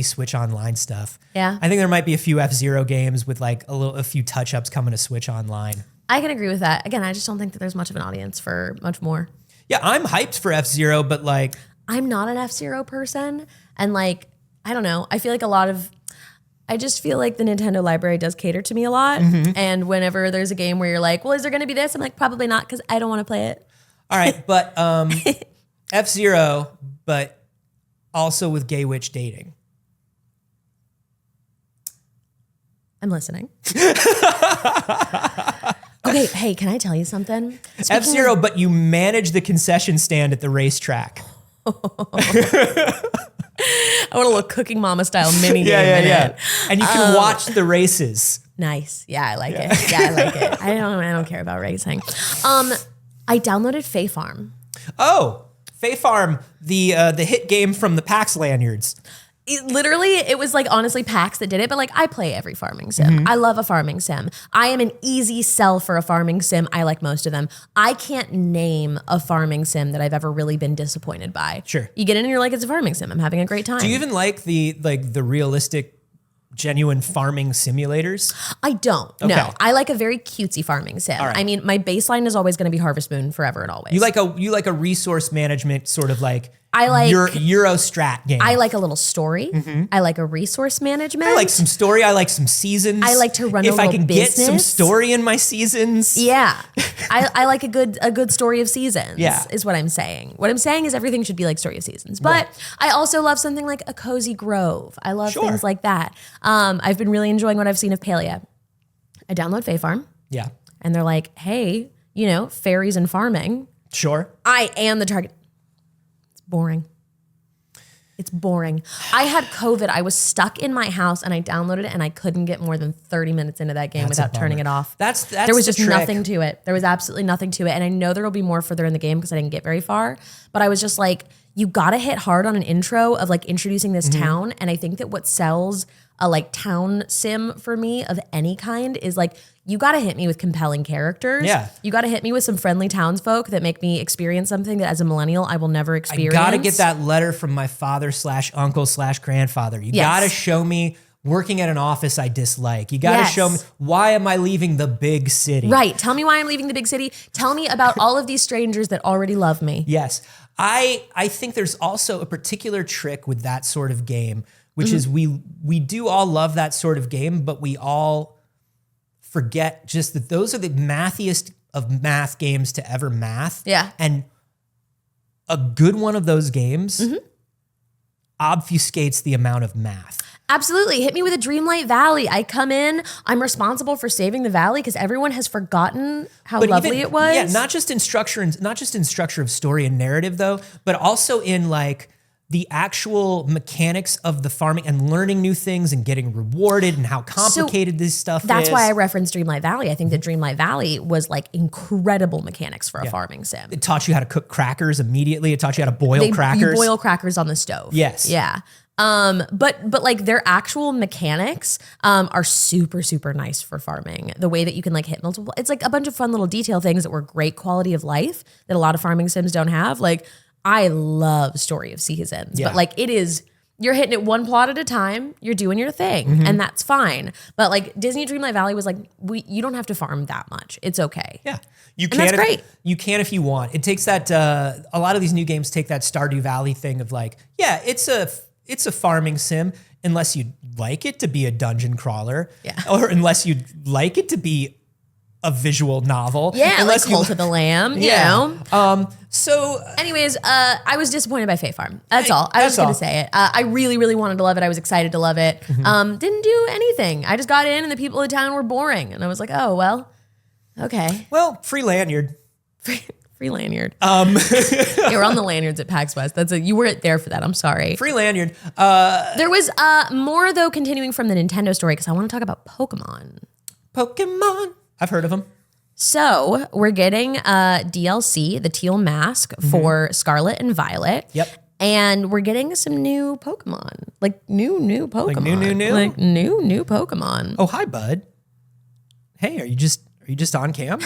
Switch Online stuff. Yeah. I think there might be a few F-Zero games with like a few touch-ups coming to Switch Online. I can agree with that. Again, I just don't think that there's much of an audience for much more. Yeah, I'm hyped for F-Zero, but like I'm not an F-Zero person, and like I don't know. I just feel like the Nintendo library does cater to me a lot. And whenever there's a game where you're like, well, is there going to be this? I'm like, probably not because I don't want to play it. All right, but F-Zero, but also with gay witch dating. I'm listening. Okay, hey, can I tell you something? F-Zero, but you manage the concession stand at the racetrack. I want a little Cooking Mama style mini game in it. And you can watch the races. Nice. Yeah, I like it. Yeah, I like it. I don't care about racing. I downloaded Fae Farm. Oh, Fae Farm, the hit game from the PAX lanyards. It was like honestly PAX that did it, but like I play every farming sim. I love a farming sim. I am an easy sell for a farming sim. I like most of them. I can't name a farming sim that I've ever really been disappointed by. Sure. You get in and you're like, it's a farming sim. I'm having a great time. Do you even like the realistic, genuine farming simulators? I don't. Okay. No, I like a very cutesy farming sim. All right. I mean, my baseline is always going to be Harvest Moon forever and always. You like a resource management sort of like I like Euro strat game. I like a little story. I like a resource management. I like some story. I like some seasons. I like to run a if little I can business. get some story in my seasons. Yeah, I like a good story of seasons. Yeah. Is what I'm saying. What I'm saying is everything should be like story of seasons. But I also love something like a cozy grove. I love things like that. I've been really enjoying what I've seen of Palia. I download Fae Farm. Yeah. And they're like, hey, fairies and farming. Sure. I am the target. It's boring. It's boring. I had COVID. I was stuck in my house and I downloaded it and I couldn't get more than 30 minutes into that game without turning it off. That's there was just trick. nothing to it. There was absolutely nothing to it. And I know there will be more further in the game because I didn't get very far. But I was just like, you got to hit hard on an intro of like introducing this town. And I think that what sells a like town sim for me of any kind is like, you got to hit me with compelling characters. Yeah. You got to hit me with some friendly townsfolk that make me experience something that as a millennial, I will never experience. I got to get that letter from my father /uncle/grandfather. You got to show me working at an office I dislike. You got to show me, why am I leaving the big city? Right. Tell me why I'm leaving the big city. Tell me about all of these strangers that already love me. Yes. I think there's also a particular trick with that sort of game, which is we do all love that sort of game, but we all forget just that those are the mathiest of math games to ever math. Yeah. And a good one of those games obfuscates the amount of math. Absolutely. Hit me with a Dreamlight Valley. I come in, I'm responsible for saving the valley because everyone has forgotten how lovely it was. Yeah, not just in structure of story and narrative though, but also in like the actual mechanics of the farming and learning new things and getting rewarded and how complicated this stuff is. That's why I referenced Dreamlight Valley. I think that Dreamlight Valley was like incredible mechanics for a farming sim. It taught you how to cook crackers immediately. It taught you how to boil crackers. You boil crackers on the stove. Yes. Yeah. But like their actual mechanics are super, super nice for farming. The way that you can like hit multiple, it's like a bunch of fun little detail things that were great quality of life that a lot of farming sims don't have. Like I love Story of Seasons, but like it is, you're hitting it one plot at a time, you're doing your thing and that's fine. But like Disney Dreamlight Valley was like, you don't have to farm that much. It's okay. Yeah. You And that's great. You can if you want. It takes that, a lot of these new games take that Stardew Valley thing of like, yeah, it's a farming sim unless you'd like it to be a dungeon crawler. Yeah. Or unless you'd like it to be a visual novel. Yeah, unless like Cult of the Lamb, you know? So anyways, I was disappointed by Fae Farm. That's all. I was just gonna say it. I really, really wanted to love it. I was excited to love it. Didn't do anything. I just got in and the people in town were boring. And I was like, oh, well, okay. Well, free lanyard. Free lanyard. You were on the lanyards at PAX West. You weren't there for that. I'm sorry. Free lanyard. There was more though continuing from the Nintendo story because I want to talk about Pokemon. Pokemon. I've heard of them. So we're getting DLC, the teal mask for Scarlet and Violet. Yep. And we're getting some new Pokemon. Like new Pokemon. Like new? Like new Pokemon. Oh, hi, bud. Hey, are you just on cam?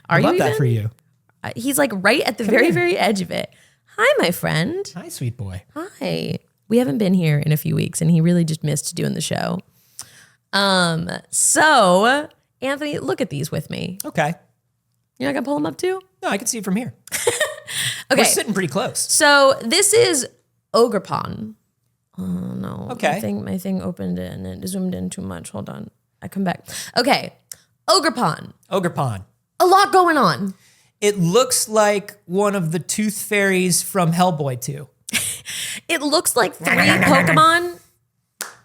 Are I love you that even? for you. He's like right at the very edge of it. Hi, my friend. Hi, sweet boy. Hi. We haven't been here in a few weeks and he really just missed doing the show. So Anthony, look at these with me. Okay. You're not gonna pull them up too? No, I can see it from here. Okay. We're sitting pretty close. So this is Ogrepon. Oh no. Okay. My thing opened and it zoomed in too much. Hold on. I come back. Okay. Ogrepon. Ogrepon. A lot going on. It looks like one of the tooth fairies from Hellboy 2. It looks like 3 Pokemon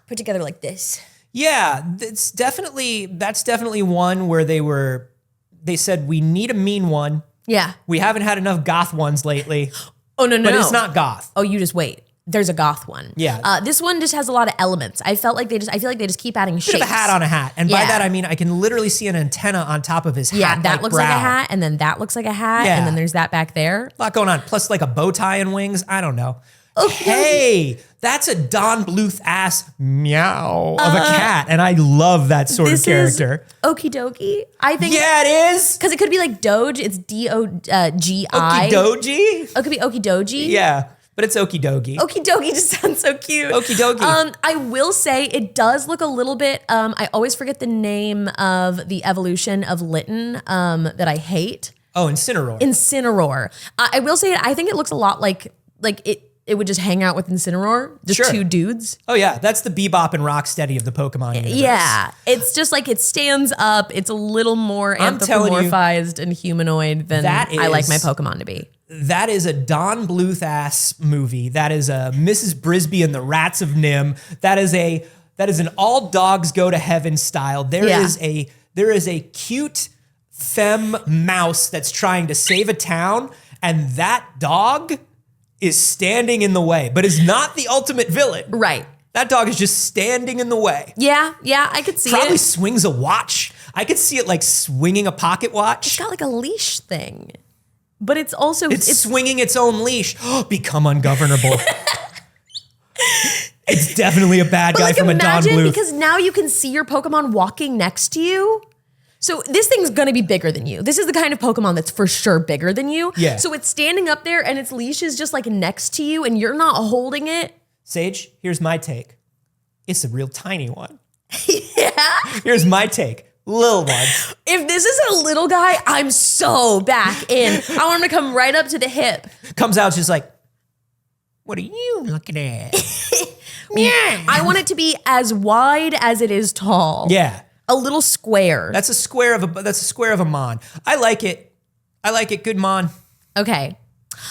put together like this. Yeah, that's definitely one where they said we need a mean one. Yeah. We haven't had enough goth ones lately. Oh no. But it's not goth. Oh, you just wait. There's a goth one. Yeah. This one just has a lot of elements. I feel like they just keep adding shapes. Bit of a hat on a hat. And by Yeah. that I mean I can literally see an antenna on top of his hat. Yeah, that looks like a brow. hat, and then that looks like a hat, Yeah. and then there's that back there. A lot going on. Plus like a bow tie and wings. I don't know. Oh, Hey, that's a Don Bluth ass meow of a cat. And I love that sort of character. Is Okie dokie. I think. Yeah, it is. Because it could be like Doge. It's Dogi. Okidoji? It could be Okidoji. Yeah, but it's Okidogi. Okidogi just sounds so cute. Okidogi. I will say it does look a little bit. I always forget the name of the evolution of Litten that I hate. Oh, Incineroar. Incineroar. I will say I think it looks a lot like it would just hang out with Incineroar, just Sure. two dudes. Oh yeah, that's the Bebop and Rocksteady of the Pokemon universe. Yeah, it's just like it stands up. It's a little more I'm telling you, anthropomorphized and humanoid than that I like is- my Pokemon to be. That is a Don Bluth ass movie. That is a Mrs. Brisby and the Rats of Nim. That is an all dogs go to heaven style. There is a cute femme mouse that's trying to save a town, and that dog is standing in the way, but is not the ultimate villain. Right. That dog is just standing in the way. Yeah, I could see Probably it. swings a watch. I could see it like swinging a pocket watch. It's got like a leash thing, but it's also It's swinging its own leash. Become ungovernable. It's definitely a bad But guy like from a Don imagine Bluth. because now you can see your Pokemon walking next to you. So this thing's gonna be bigger than you. This is the kind of Pokemon that's for sure bigger than you. Yeah. So it's standing up there and its leash is just like next to you and you're not holding it. Saige, here's my take. it's a real tiny one. Yeah. Here's my take. Little one. If this is a little guy, I'm so back in. I want him to come right up to the hip. Comes out just like, what are you looking at? Yeah. I want it to be as wide as it is tall. Yeah. A little square. That's a square of a mon. I like it. Good mon. Okay.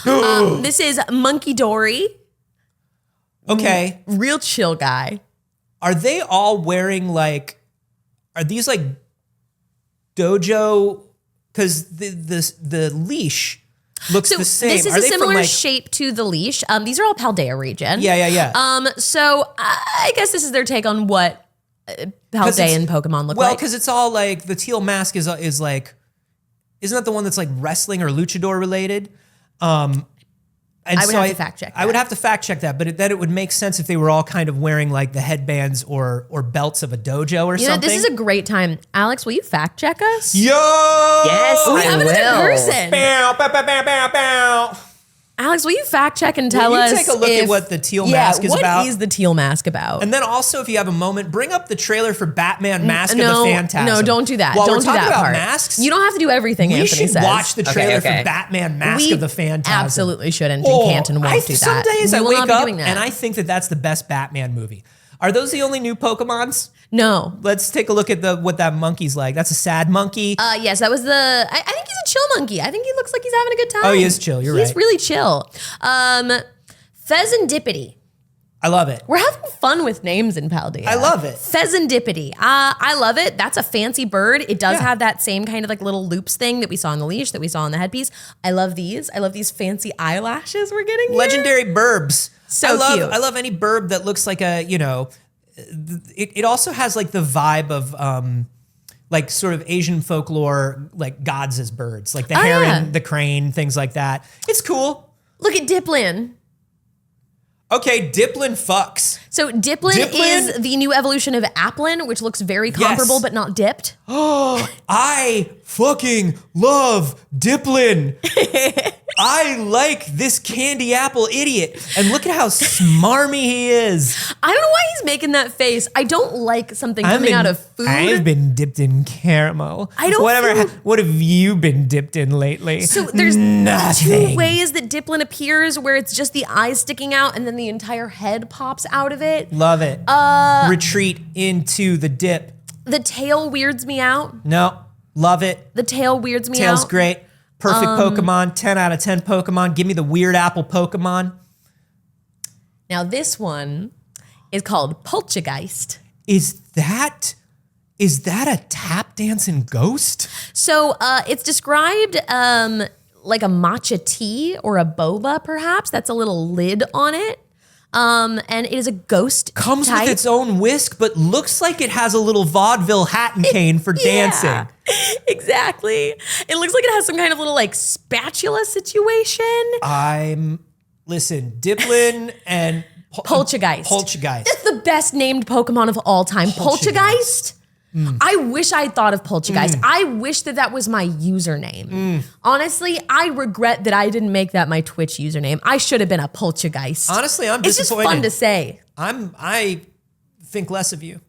This is Monkey Dory. Okay. Real chill guy. Are they all wearing are these like dojo? Because the leash looks the same. This is Are a they similar from shape to the leash. These are all Paldea region. Yeah. So I guess this is their take on what Paldean Pokemon look well, like. because it's all like the teal mask is like, isn't that the one that's like wrestling or luchador related? And I would have to fact check I would that. have to fact check that, but then it would make sense if they were all kind of wearing like the headbands or belts of a dojo or You know, something. this is a great time. Alex, will you fact check us? Yo! Yes, We I have it in will. person. Bow, bow, bow, bow, bow, bow. Alex, will you fact check and tell Will you us take a look at what the teal mask is about? What is the teal mask about? And then also, if you have a moment, bring up the trailer for Batman Mask of the Phantasm. No, don't do that. While Don't we're do talking that about part. masks, You don't have to do everything, we Anthony should says. watch the trailer Okay. for Batman Mask We of the Phantasm. absolutely shouldn't and can't and won't do that. Some days We I will wake not be up doing that. and I think that that's the best Batman movie. Are those the only new Pokemons? No. Let's take a look at what that monkey's like. That's a sad monkey. Yes, that was I think he's a chill monkey. I think he looks like he's having a good time. Oh, he is chill. You're He's right. really chill. Pheasantipity. I love it. We're having fun with names in Paldea. I love it. Pheasantipity. I love it. That's a fancy bird. It does Yeah. have that same kind of like little loops thing that we saw on the leash, that we saw on the headpiece. I love these. I love these fancy eyelashes we're getting here. Legendary burbs. So I cute. love any burb that looks like a, it also has like the vibe of like sort of Asian folklore, like gods as birds, like the heron, yeah. the crane, things like that. It's cool. Look at Diplin. Okay, Diplin fucks. So Diplin is the new evolution of Applin, which looks very comparable but not dipped. I fucking love Diplin. I like this candy apple idiot. And look at how smarmy he is. I don't know why he's making that face. I don't like something coming out of food. I've been dipped in caramel. I don't feel- What have you been dipped in lately? So there's nothing. two ways that Diplin appears, where it's just the eyes sticking out and then the entire head pops out of it. Love it. Retreat into the dip. The tail weirds me out. No, love it. The tail weirds me Tail's out. great. Perfect Pokemon. 10 out of 10 Pokemon. Give me the weird apple Pokemon. Now this one is called Poltergeist. Is that a tap dancing ghost? So it's described like a matcha tea or a boba, perhaps. That's a little lid on it. And it is a ghost Comes type. with its own whisk, but looks like it has a little vaudeville hat and cane for dancing. Exactly. It looks like it has some kind of little like spatula situation. Listen, Diplin and Poltergeist. Poltergeist. That's the best named Pokemon of all time. Poltergeist. I wish I thought of Poltergeist. I wish that was my username. Honestly, I regret that I didn't make that my Twitch username. I should have been a Poltergeist. Honestly, I'm It's just disappointed. fun to say. I think less of you.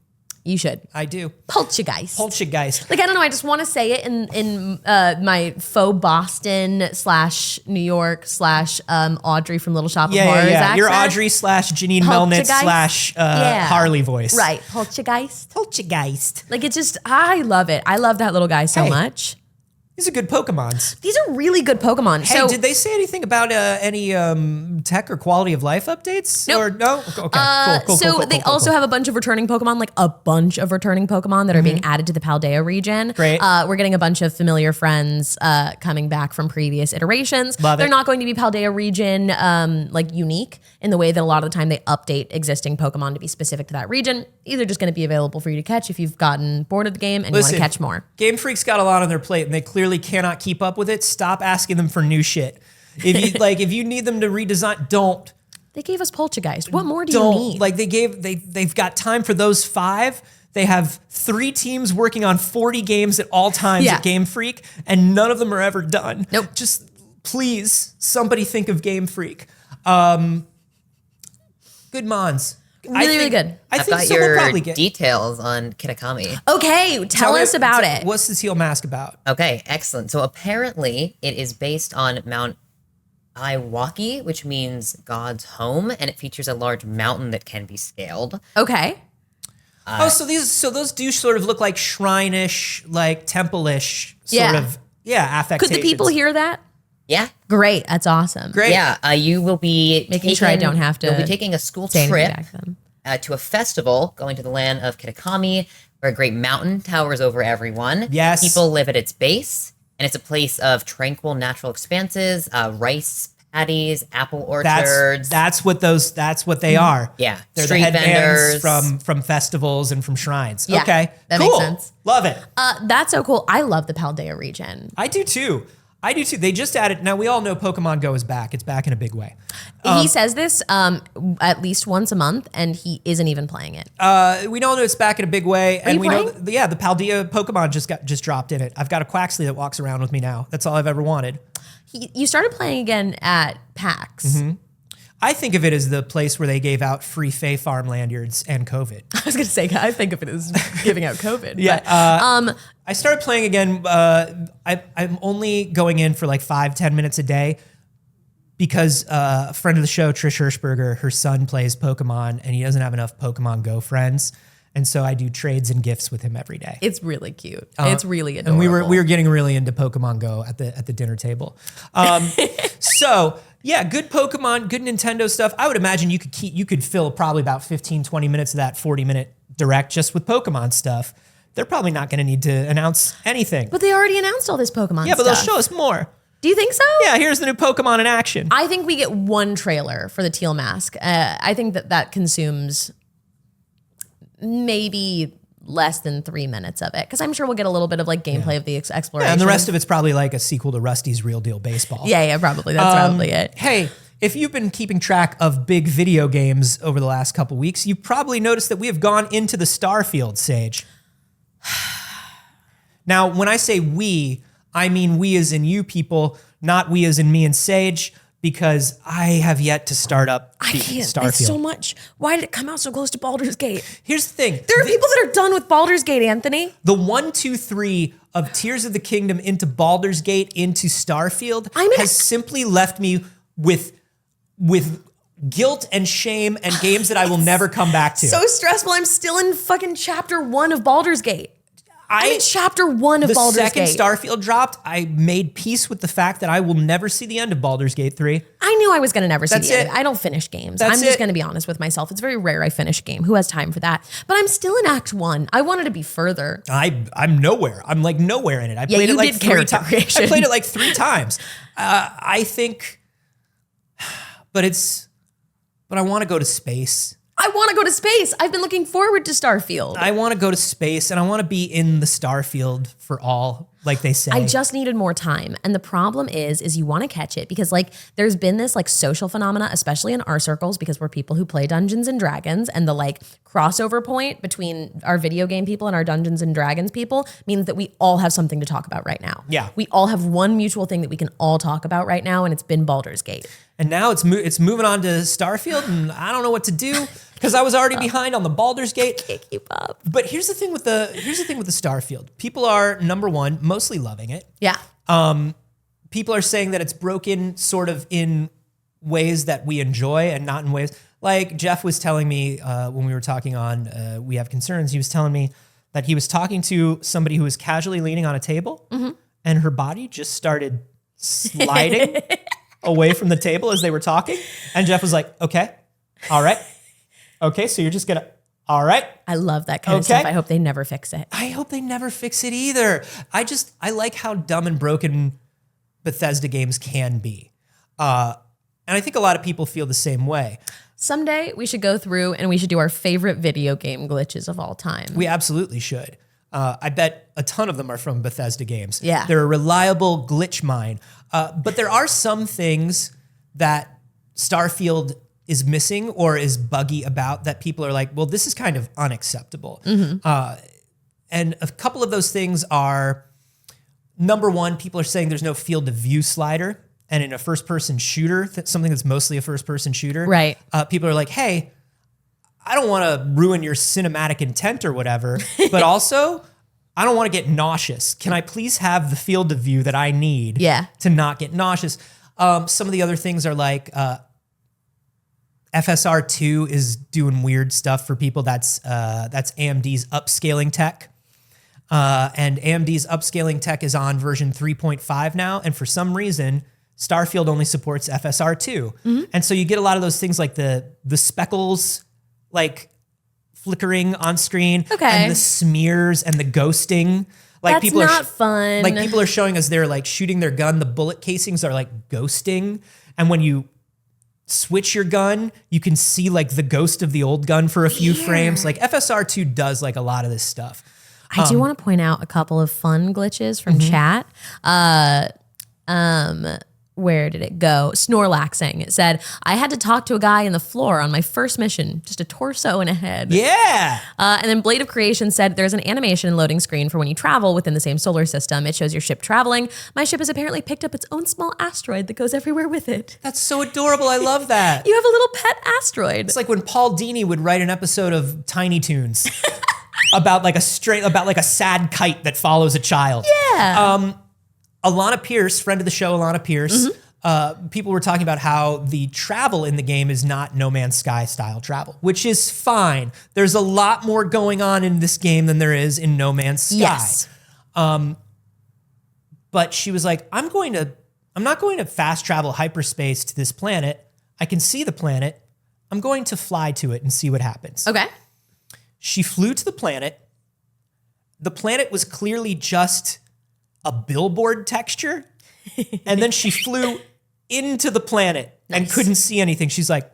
You should. I do. Poltergeist. Poltergeist. Like, I don't know. I just want to say it in my faux Boston / New York / Audrey from Little Shop of Horrors accent. You're Audrey / Janine Melnitz Poltergeist? / Harley voice. Right. Poltergeist. Poltergeist. Like, it's just, I love it. I love that little guy so Hey. much. These are good Pokemons. These are really good Pokemon. Hey, so, did they say anything about any tech or quality of life updates? Nope. Or no? Okay, cool. so they also have a bunch of returning Pokemon, like a bunch of returning Pokemon that are being added to the Paldea region. Great. We're getting a bunch of familiar friends coming back from previous iterations. Love They're it. not going to be Paldea region like unique in the way that a lot of the time they update existing Pokemon to be specific to that region. These are just going to be available for you to catch if you've gotten bored of the game and you want to catch more. Game Freak's got a lot on their plate, and they clearly cannot keep up with it. Stop asking them for new shit. If you if you need them to redesign, don't. They gave us Poltergeist. What more do you need? Like they've got time for those 5. They have 3 teams working on 40 games at all times Yeah. at Game Freak, and none of them are ever done. Nope. Just please, somebody think of Game Freak. Good mons. Really good. I I've think got so. We'll your probably get. details on Kitakami. Okay, tell us about it. What's the teal mask about? Okay, excellent. So apparently it is based on Mount Iwaki, which means God's home, and it features a large mountain that can be scaled. Okay. So those do sort of look like shrine-ish, like temple-ish sort Yeah. of affectations. Could the people hear that? Yeah. Great. That's awesome. Great. Yeah, you will be Making sure I don't have to You'll be taking a school say anything trip back then. to a festival, going to the land of Kitakami, where a great mountain towers over everyone. Yes. People live at its base, and it's a place of tranquil natural expanses, rice paddies, apple orchards. That's what they are. Yeah. They're Street the headbands vendors. from festivals and from shrines. Yeah, Okay. that cool. makes sense. Love it. That's so cool. I love the Paldea region. I do too. They just added. Now we all know Pokemon Go is back. It's back in a big way. He says this at least once a month, and he isn't even playing it. We know that it's back in a big way, and you we know, playing? the Paldea Pokemon just dropped in it. I've got a Quaxley that walks around with me now. That's all I've ever wanted. You started playing again at PAX. Mm-hmm. I think of it as the place where they gave out free Fey Farm lanyards and COVID. I was going to say, I think of it as giving out COVID. Yeah. But, I started playing again. I'm only going in for like 5-10 minutes a day because a friend of the show, Trish Hirschberger, her son plays Pokemon and he doesn't have enough Pokemon Go friends. And so I do trades and gifts with him every day. it's really cute. It's really adorable. And we were getting really into Pokemon Go at the dinner table. So yeah, good Pokemon, good Nintendo stuff. I would imagine you could fill probably about 15-20 minutes of that 40-minute direct just with Pokemon stuff. They're probably not going to need to announce anything. But they already announced all this Pokemon Yeah, but stuff. they'll show us more. Do you think so? Yeah, here's the new Pokemon in action. I think we get one trailer for the teal mask. I think that consumes maybe less than 3 minutes of it, because I'm sure we'll get a little bit of like gameplay of the exploration. And the rest of it's probably like a sequel to Rusty's Real Deal Baseball. Yeah, probably. That's probably it. Hey, if you've been keeping track of big video games over the last couple weeks, you've probably noticed that we have gone into the Starfield, Saige. Now, when I say we, I mean we as in you people, not we as in me and Saige, because I have yet to start up I can't. Starfield. It's so much. Why did it come out so close to Baldur's Gate? Here's the thing. There are people that are done with Baldur's Gate, Anthony. The 1, 2, 3 of Tears of the Kingdom into Baldur's Gate into Starfield has simply left me with guilt and shame and games that I will never come back to. So stressful. I'm still in fucking chapter 1 of Baldur's Gate. I'm in chapter 1 of Baldur's Gate. The second Starfield dropped, I made peace with the fact that I will never see the end of Baldur's Gate 3. I knew I was going to never see That's the end. it. I don't finish games. That's I'm just it. going to be honest with myself. It's very rare I finish a game. Who has time for that? But I'm still in Act 1. I wanted to be further. I'm nowhere. I'm like nowhere in it. I played you it like did 3 character times. creation. I played it like 3 times. I think, but I want to go to space. I want to go to space. I've been looking forward to Starfield. I want to go to space and I want to be in the Starfield for all, like they say. I just needed more time. And the problem is you want to catch it because like there's been this like social phenomena, especially in our circles, because we're people who play Dungeons and Dragons, and the like crossover point between our video game people and our Dungeons and Dragons people means that we all have something to talk about right now. Yeah. We all have one mutual thing that we can all talk about right now, and it's been Baldur's Gate. And now it's moving on to Starfield and I don't know what to do because I was already behind on the Baldur's Gate. Can't keep up. But here's the thing with the Starfield. People are, number one, mostly loving it. Yeah. People are saying that it's broken sort of in ways that we enjoy and not in ways like Jeff was telling me when we were talking on We Have Concerns. He was telling me that he was talking to somebody who was casually leaning on a table and her body just started sliding away from the table as they were talking. And Jeff was like, okay, all right. Okay, so you're just gonna, all right. I love that kind of stuff. I hope they never fix it. I hope they never fix it either. I like how dumb and broken Bethesda games can be. And I think a lot of people feel the same way. Someday we should go through and we should do our favorite video game glitches of all time. We absolutely should. I bet a ton of them are from Bethesda games. Yeah. They're a reliable glitch mine. But there are some things that Starfield is missing or is buggy about that people are like, well, this is kind of unacceptable. And a couple of those things are, number one, people are saying there's no field of view slider. And in a first-person shooter, something that's mostly a first-person shooter, Right. People are like, hey, I don't want to ruin your cinematic intent or whatever, but also I don't want to get nauseous. Can I please have the field of view that I need to not get nauseous? Some of the other things are like FSR2 is doing weird stuff for people. That's AMD's upscaling tech. And AMD's upscaling tech is on version 3.5 now. And for some reason, Starfield only supports FSR2. And so you get a lot of those things like the speckles like flickering on screen and the smears and the ghosting. Like That's people not fun. Like people are showing us they're like shooting their gun. The bullet casings are like ghosting. And when you switch your gun, you can see like the ghost of the old gun for a few frames. Like FSR2 does like a lot of this stuff. I do want to point out a couple of fun glitches from chat. Where did it go? Snorlaxing. It said, I had to talk to a guy in the floor on my first mission, just a torso and a head. Yeah. And then Blade of Creation said, there's an animation loading screen for when you travel within the same solar system. It shows your ship traveling. My ship has apparently picked up its own small asteroid that goes everywhere with it. That's so adorable. I love that. You have a little pet asteroid. It's like when Paul Dini would write an episode of Tiny Toons about like a sad kite that follows a child. Yeah. Alana Pierce, friend of the show, Alana Pierce, people were talking about how the travel in the game is not No Man's Sky style travel, which is fine. There's a lot more going on in this game than there is in No Man's Sky. Yes. But she was like, I'm not going to fast travel hyperspace to this planet. I can see the planet. I'm going to fly to it and see what happens. Okay. She flew to the planet. The planet was clearly just a billboard texture. And then she flew into the planet and couldn't see anything. She's like,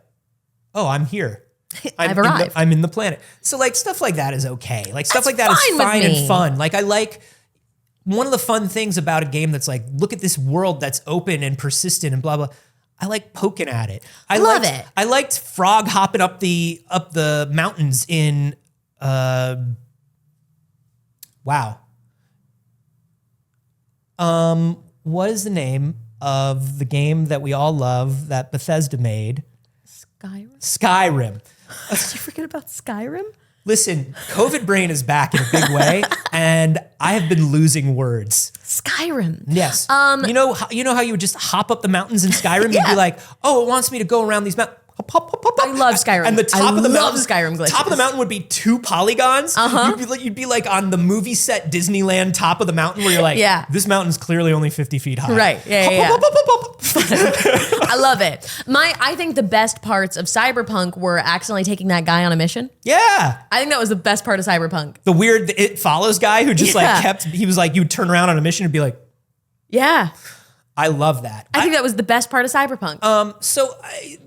oh, I'm here. I've arrived. I'm in the planet. So like stuff like that is okay. Like stuff like that is fine with fine me. and fun. Like I like one of the fun things about a game that's like, look at this world that's open and persistent and blah, blah. I like poking at it. I love liked, it. I liked frog hopping up the mountains in wow. What is the name of the game that we all love that Bethesda made? Skyrim. Did you forget about Skyrim? Listen, COVID brain is back in a big way, and I have been losing words. Skyrim. Yes. You know how you would just hop up the mountains in Skyrim? You'd be like, oh, it wants me to go around these mountains. I love Skyrim. And the top of the mountain, Skyrim glitches. top of the mountain would be 2 polygons. You'd be like on the movie set Disneyland top of the mountain where you're like, this mountain's clearly only 50 feet high. Right. Yeah. I love it. I think the best parts of Cyberpunk were accidentally taking that guy on a mission. Yeah. I think that was the best part of Cyberpunk. The weird It Follows guy who just he was like, you'd turn around on a mission and be like, yeah. I love that. I think that was the best part of Cyberpunk.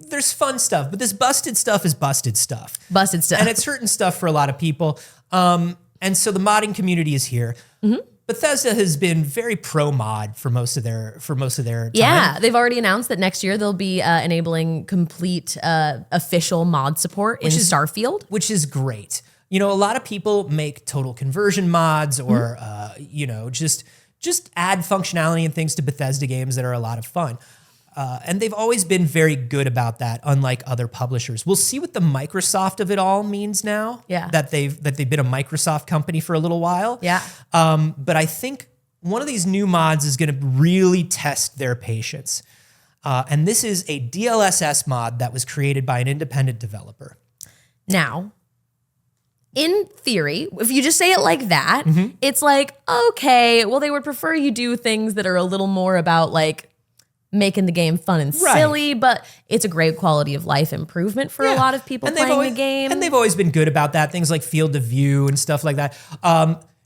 There's fun stuff, but this busted stuff is busted stuff. Busted stuff. And it's hurting stuff for a lot of people. And so the modding community is here. Bethesda has been very pro mod for most of their time. Yeah, they've already announced that next year they'll be enabling complete official mod support in Starfield, which is great. You know, a lot of people make total conversion mods or just add functionality and things to Bethesda games that are a lot of fun. And they've always been very good about that, unlike other publishers. We'll see what the Microsoft of it all means now. Yeah. That they've been a Microsoft company for a little while. Yeah. But I think one of these new mods is going to really test their patience. And this is a DLSS mod that was created by an independent developer. Now, in theory, if you just say it like that, it's like, okay, well, they would prefer you do things that are a little more about like making the game fun and silly, but it's a great quality of life improvement for a lot of people playing the game. And they've always been good about that, things like field of view and stuff like that.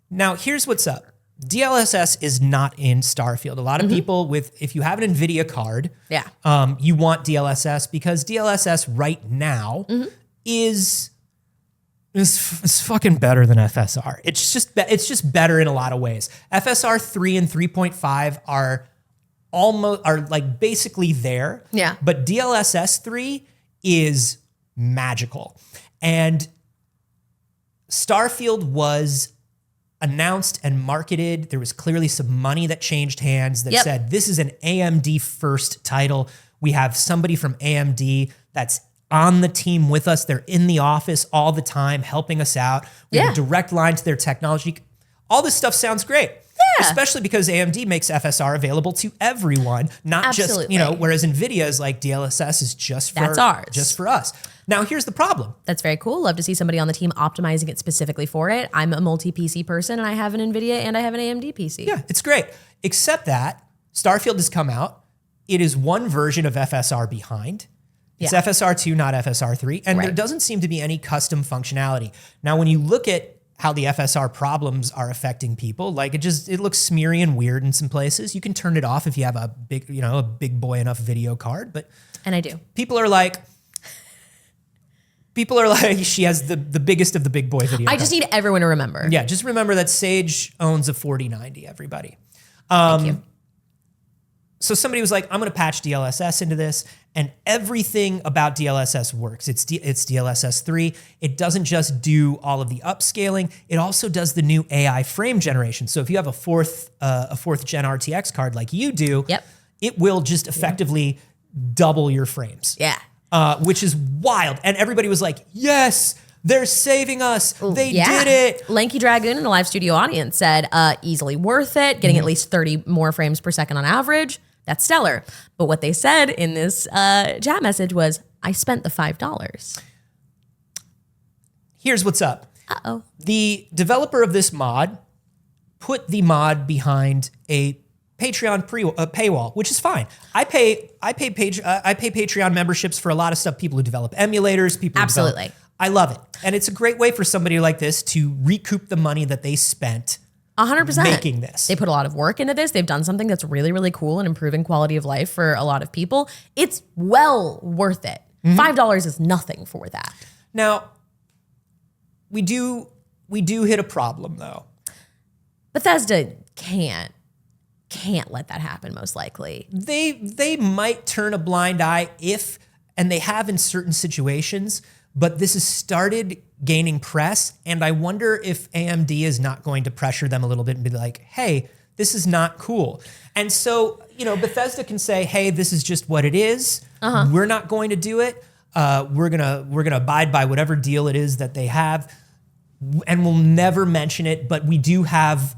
Now, here's what's up. DLSS is not in Starfield. A lot of people if you have an NVIDIA card, you want DLSS because DLSS right now is fucking better than FSR. It's just better in a lot of ways. FSR 3 and 3.5 are like basically there. Yeah. But DLSS 3 is magical. And Starfield was announced and marketed. There was clearly some money that changed hands that said, this is an AMD first title. We have somebody from AMD that's on the team with us. They're in the office all the time, helping us out. We have a direct line to their technology. All this stuff sounds great. Yeah. Especially because AMD makes FSR available to everyone, not just, whereas NVIDIA is like DLSS is just for us. Now, here's the problem. That's very cool. Love to see somebody on the team optimizing it specifically for it. I'm a multi-PC person, and I have an NVIDIA and I have an AMD PC. Yeah, it's great. Except that Starfield has come out. It is one version of FSR behind. It's FSR 2, not FSR 3. And there doesn't seem to be any custom functionality. Now, when you look at how the FSR problems are affecting people, like it looks smeary and weird in some places. You can turn it off if you have a big boy enough video card. And I do. People are like, she has the biggest of the big boy video. I just need everyone to remember. Yeah, just remember that Saige owns a 4090, everybody. Thank you. So somebody was like, I'm going to patch DLSS into this, and everything about DLSS works. It's DLSS 3. It doesn't just do all of the upscaling. It also does the new AI frame generation. So if you have a fourth gen RTX card like you do, it will just effectively double your frames. Yeah. Which is wild. And everybody was like, yes, they're saving us. They did it. Lanky Dragoon in the live studio audience said, easily worth it, getting at least 30 more frames per second on average. That's stellar. But what they said in this chat message was, I spent the $5. Here's what's up. The developer of this mod put the mod behind a Patreon paywall, which is fine. I pay Patreon memberships for a lot of stuff. People who develop emulators, I love it. And it's a great way for somebody like this to recoup the money that they spent 100% making this. They put a lot of work into this. They've done something that's really, really cool and improving quality of life for a lot of people. It's well worth it. $5 is nothing for that. Now, we do hit a problem though. Bethesda can't let that happen, most likely. They might turn a blind eye and they have in certain situations, but this has started gaining press, and I wonder if AMD is not going to pressure them a little bit and be like, hey, this is not cool. And so, Bethesda can say, hey, this is just what it is. We're not going to do it. We're gonna abide by whatever deal it is that they have, and we'll never mention it, but we do have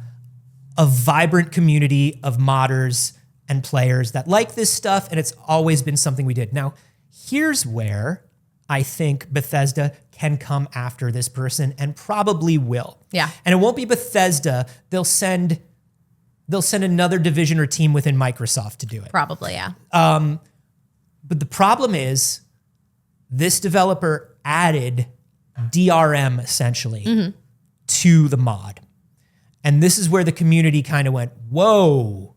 a vibrant community of modders and players that like this stuff, and it's always been something we did. Now, here's where I think Bethesda can come after this person, and probably will. Yeah. And it won't be Bethesda. They'll send another division or team within Microsoft to do it. Probably, yeah. But the problem is this developer added DRM essentially to the mod. And this is where the community kind of went, whoa,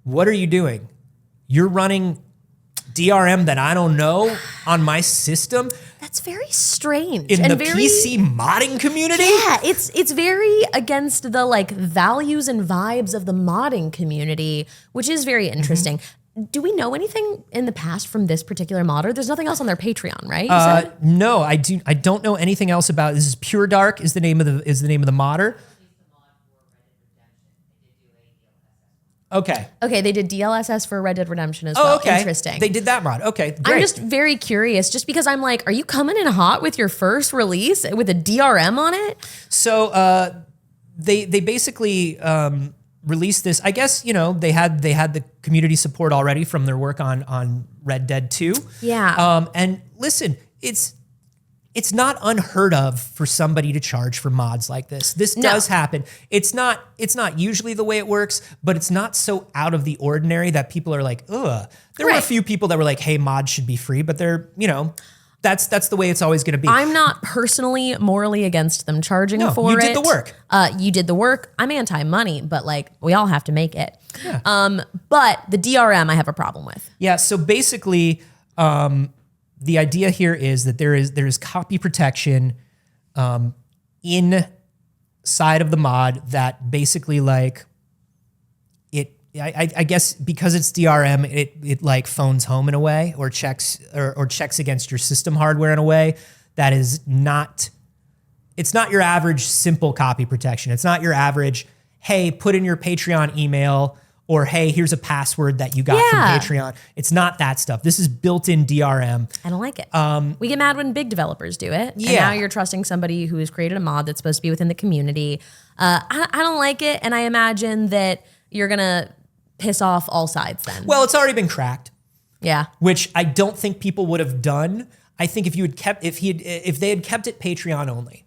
what are you doing? You're running DRM that I don't know on my system? That's very strange. In the PC modding community? Yeah, it's very against the values and vibes of the modding community, which is very interesting. Do we know anything in the past from this particular modder? There's nothing else on their Patreon, right? No, I don't know anything else about it. This is Pure Dark is the name of the modder. Okay, they did DLSS for Red Dead Redemption as well. Okay. Interesting. They did that mod. Okay, great. I'm just very curious, just because I'm like, are you coming in hot with your first release with a DRM on it? So they basically released this. I guess they had the community support already from their work on Red Dead 2. Yeah. And listen, it's not unheard of for somebody to charge for mods like this. This does happen. It's not usually the way it works, but it's not so out of the ordinary that people are like, ugh. There were a few people that were like, hey, mods should be free, but they're, that's the way it's always going to be. I'm not personally morally against them charging for it. You did the work. You did the work. I'm anti-money, but we all have to make it. Yeah. But the DRM I have a problem with. Yeah, so basically, the idea here is that there is copy protection inside of the mod that basically I guess because it's DRM, it phones home in a way or checks against your system hardware in a way that is not, it's not your average simple copy protection. It's not your average, hey, put in your Patreon email or hey, here's a password that you got from Patreon. It's not that stuff. This is built-in DRM. I don't like it. We get mad when big developers do it. Yeah. And now you're trusting somebody who has created a mod that's supposed to be within the community. I don't like it, and I imagine that you're gonna piss off all sides then. Well, it's already been cracked. Yeah. Which I don't think people would have done. I think if they had kept it Patreon only.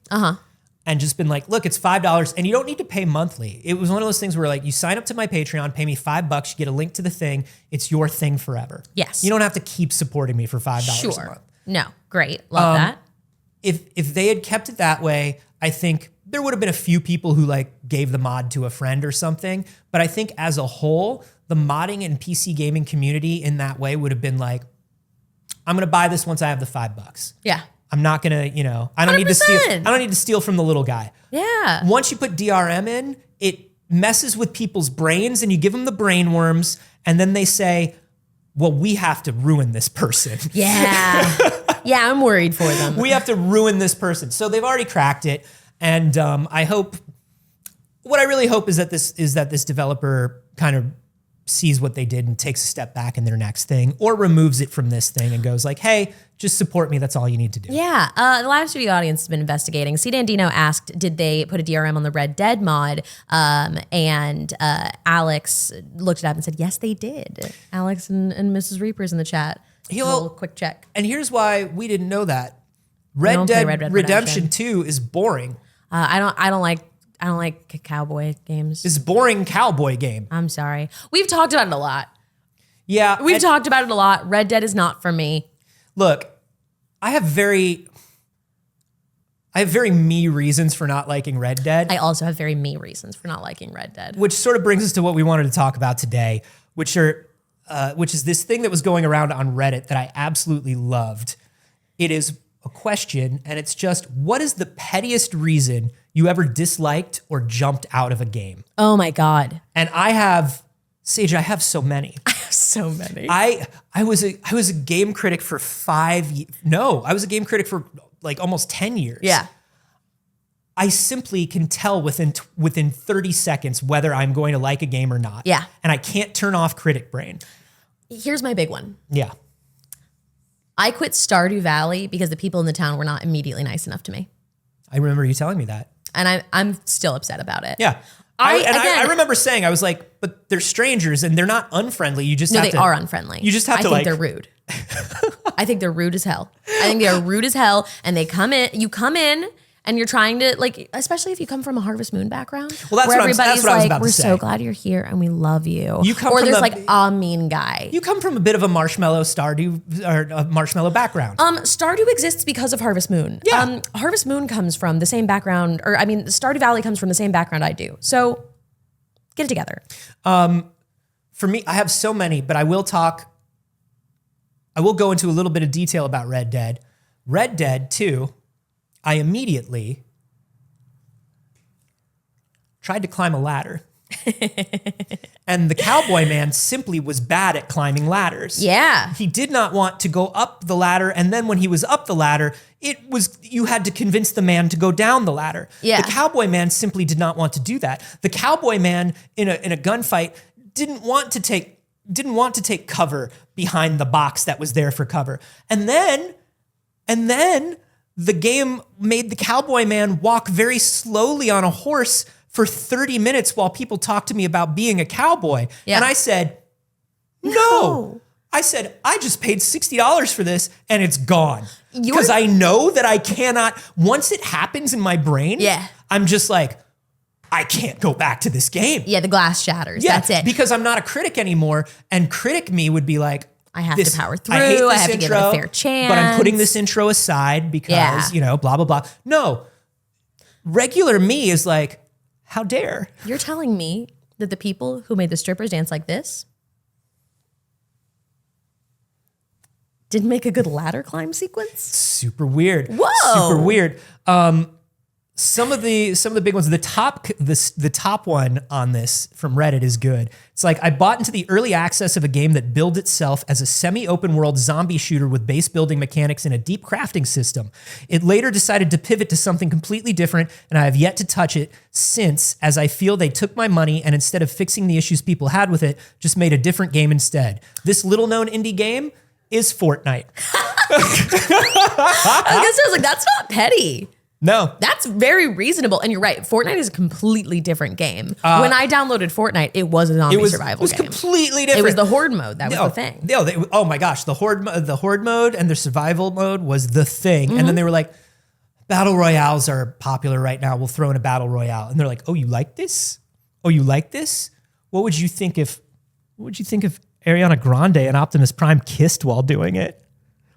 And just been like, look, it's $5 and you don't need to pay monthly. It was one of those things where like you sign up to my Patreon, pay me $5, you get a link to the thing. It's your thing forever. Yes. You don't have to keep supporting me for $5 a month. No, great. Love that. If they had kept it that way, I think there would have been a few people who like gave the mod to a friend or something. But I think as a whole, the modding and PC gaming community in that way would have been like, I'm going to buy this once I have the $5. Yeah. I'm not gonna, I don't need to steal. 100%. I don't need to steal from the little guy. Yeah. Once you put DRM in, it messes with people's brains, and you give them the brain worms, and then they say, "Well, we have to ruin this person." Yeah. Yeah, I'm worried for them. We have to ruin this person. So they've already cracked it, and I hope. What I really hope is that this developer kind of sees what they did and takes a step back in their next thing, or removes it from this thing and goes like, hey, just support me. That's all you need to do. Yeah. The live studio audience has been investigating. C. Dandino asked, did they put a DRM on the Red Dead mod? And Alex looked it up and said, yes, they did. Alex and Mrs. Reaper's in the chat. A little quick check. And here's why we didn't know that. Red Dead Redemption 2 is boring. I don't like cowboy games. It's a boring cowboy game. I'm sorry. We've talked about it a lot. Yeah. We've talked about it a lot. Red Dead is not for me. Look, I have very me reasons for not liking Red Dead. I also have very me reasons for not liking Red Dead. Which sort of brings us to what we wanted to talk about today, which is this thing that was going around on Reddit that I absolutely loved. It is a question, and it's just, what is the pettiest reason you ever disliked or jumped out of a game? Oh my God. And I have so many. So many. I was a game critic for 5 years. No, I was a game critic for like almost 10 years. Yeah. I simply can tell within 30 seconds whether I'm going to like a game or not. Yeah. And I can't turn off critic brain. Here's my big one. Yeah. I quit Stardew Valley because the people in the town were not immediately nice enough to me. I remember you telling me that. And I'm still upset about it. Yeah. I remember saying, I was like, but they're strangers and they're not unfriendly. You just have to. No, they are unfriendly. You just have to I think they're rude. I think they're rude as hell. I think they are rude as hell. And you come in and you're trying to like, especially if you come from a Harvest Moon background. Well, that's where what everybody's I was like, about to we're say. so glad you're here and we love you. You come or from there's the- like a mean guy. You come from a bit of a marshmallow Stardew or a marshmallow background. Stardew exists because of Harvest Moon. Yeah. Harvest Moon comes from the same background, Stardew Valley comes from the same background I do. So get it together. For me, I have so many, but I will go into a little bit of detail about Red Dead. Red Dead 2, I immediately tried to climb a ladder. And the cowboy man simply was bad at climbing ladders. Yeah. He did not want to go up the ladder, and then when he was up the ladder, you had to convince the man to go down the ladder. Yeah. The cowboy man simply did not want to do that. The cowboy man in a gunfight didn't want to take cover behind the box that was there for cover. And then the game made the cowboy man walk very slowly on a horse for 30 minutes while people talked to me about being a cowboy. Yeah. And I said, no. I said, I just paid $60 for this and it's gone. Because I know that I cannot, once it happens in my brain, I'm just like, I can't go back to this game. Yeah, the glass shatters. Yeah, That's it. Because I'm not a critic anymore. And critic me would be like, I have to power through. I hate this I have to give it a fair chance. But I'm putting this intro aside because, blah, blah, blah. No. Regular me is like, how dare? You're telling me that the people who made the strippers dance like this didn't make a good ladder climb sequence? Super weird. Whoa. Super weird. Some of the big ones. The top one on this from Reddit is good. It's like, I bought into the early access of a game that billed itself as a semi-open world zombie shooter with base building mechanics and a deep crafting system. It later decided to pivot to something completely different, and I have yet to touch it since, as I feel they took my money and instead of fixing the issues people had with it, just made a different game instead. This little-known indie game is Fortnite. I was like, that's not petty. No. That's very reasonable. And you're right. Fortnite is a completely different game. When I downloaded Fortnite, it was a zombie survival game. It was completely different. It was the horde mode. That was the thing. Oh my gosh. The horde mode and the survival mode was the thing. And then they were like, battle royales are popular right now. We'll throw in a battle royale. And they're like, oh, you like this? Oh, you like this? What would you think if Ariana Grande and Optimus Prime kissed while doing it?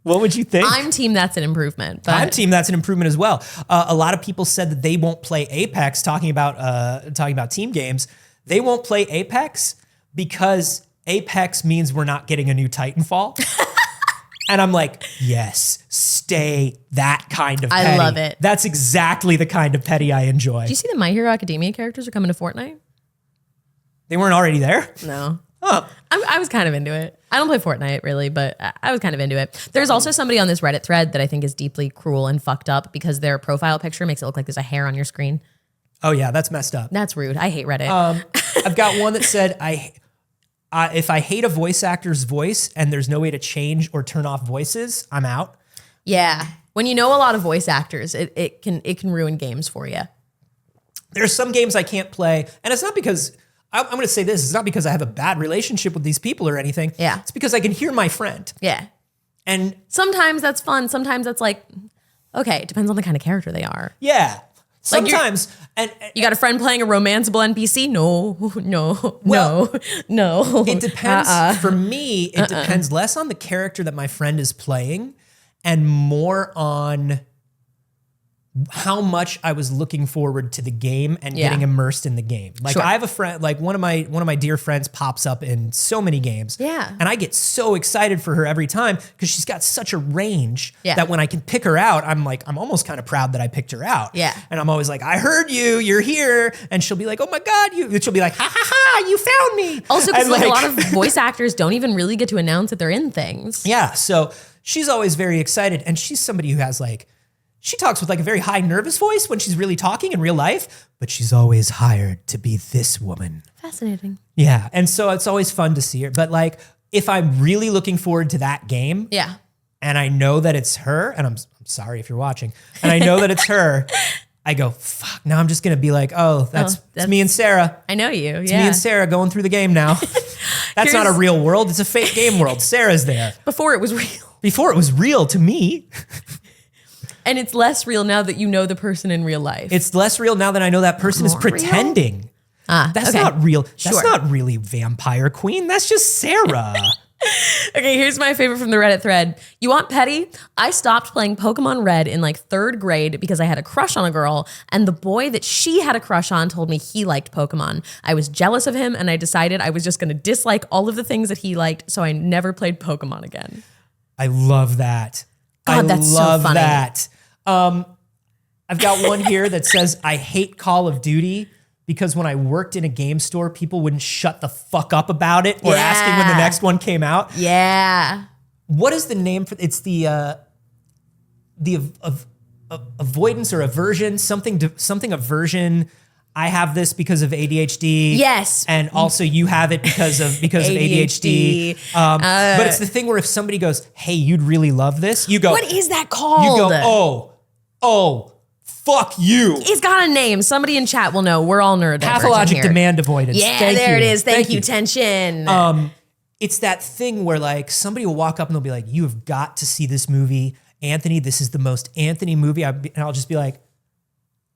What would you think? I'm team that's an improvement. But I'm team that's an improvement as well. A lot of people said that they won't play Apex, talking about team games. They won't play Apex because Apex means we're not getting a new Titanfall. And I'm like, yes, stay that kind of petty. I love it. That's exactly the kind of petty I enjoy. Do you see the My Hero Academia characters are coming to Fortnite? They weren't already there? No. Oh. I was kind of into it. I don't play Fortnite really, but I was kind of into it. There's also somebody on this Reddit thread that I think is deeply cruel and fucked up because their profile picture makes it look like there's a hair on your screen. Oh yeah, that's messed up. That's rude. I hate Reddit. I've got one that said, if I hate a voice actor's voice and there's no way to change or turn off voices, I'm out. Yeah. When you know a lot of voice actors, it can ruin games for you. There's some games I can't play, and it's not because I'm going to say this. It's not because I have a bad relationship with these people or anything. Yeah. It's because I can hear my friend. Yeah. And sometimes that's fun. Sometimes that's like, okay, it depends on the kind of character they are. Yeah. Sometimes. And you got a friend playing a romanceable NPC? No. It depends. For me, it depends less on the character that my friend is playing and more on how much I was looking forward to the game and getting immersed in the game. Like I have a friend, like one of my dear friends pops up in so many games. Yeah. And I get so excited for her every time because she's got such a range that when I can pick her out, I'm almost kind of proud that I picked her out. Yeah. And I'm always like, I heard you, you're here. And she'll be like, oh my God, she'll be like, ha ha ha, you found me. Also, because like a lot of voice actors don't even really get to announce that they're in things. Yeah. So she's always very excited. And she's somebody who has she talks with a very high nervous voice when she's really talking in real life, but she's always hired to be this woman. Fascinating. Yeah. And so it's always fun to see her. But if I'm really looking forward to that game and I know that it's her, and I'm sorry if you're watching, and I know that it's her, I go, fuck, now I'm just going to be like, that's me and Sarah. I know you. It's me and Sarah going through the game now. That's not a real world. It's a fake game world. Sarah's there. Before it was real. Before it was real to me. And it's less real now that you know the person in real life. It's less real now that I know that person is pretending. That's not real. That's not really Vampire Queen. That's just Sarah. Okay, here's my favorite from the Reddit thread. You want petty? I stopped playing Pokemon Red in 3rd grade because I had a crush on a girl, and the boy that she had a crush on told me he liked Pokemon. I was jealous of him, and I decided I was just going to dislike all of the things that he liked, so I never played Pokemon again. I love that. God, that's so funny. That. I've got one here that says, I hate Call of Duty because when I worked in a game store, people wouldn't shut the fuck up about it or asking when the next one came out. Yeah. What is the name for it's the avoidance or aversion, something aversion. I have this because of ADHD. Yes. And also you have it because of ADHD. But it's the thing where if somebody goes, hey, you'd really love this, you go, what is that called? You go, oh, fuck you. It's got a name. Somebody in chat will know. We're all nerd. Pathologic demand avoidance. Yeah, there it is. Thank you. Tension. It's that thing where somebody will walk up and they'll be like, you have got to see this movie. Anthony, this is the most Anthony movie. And I'll just be like,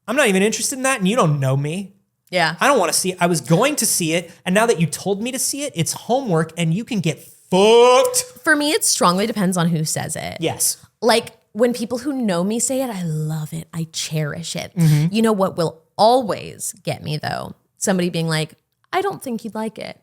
I'm not even interested in that, and you don't know me. Yeah. I don't want to see it. I was going to see it, and now that you told me to see it, it's homework, and you can get fucked. For me, it strongly depends on who says it. Yes. When people who know me say it, I love it. I cherish it. Mm-hmm. You know what will always get me, though? Somebody being like, I don't think you'd like it.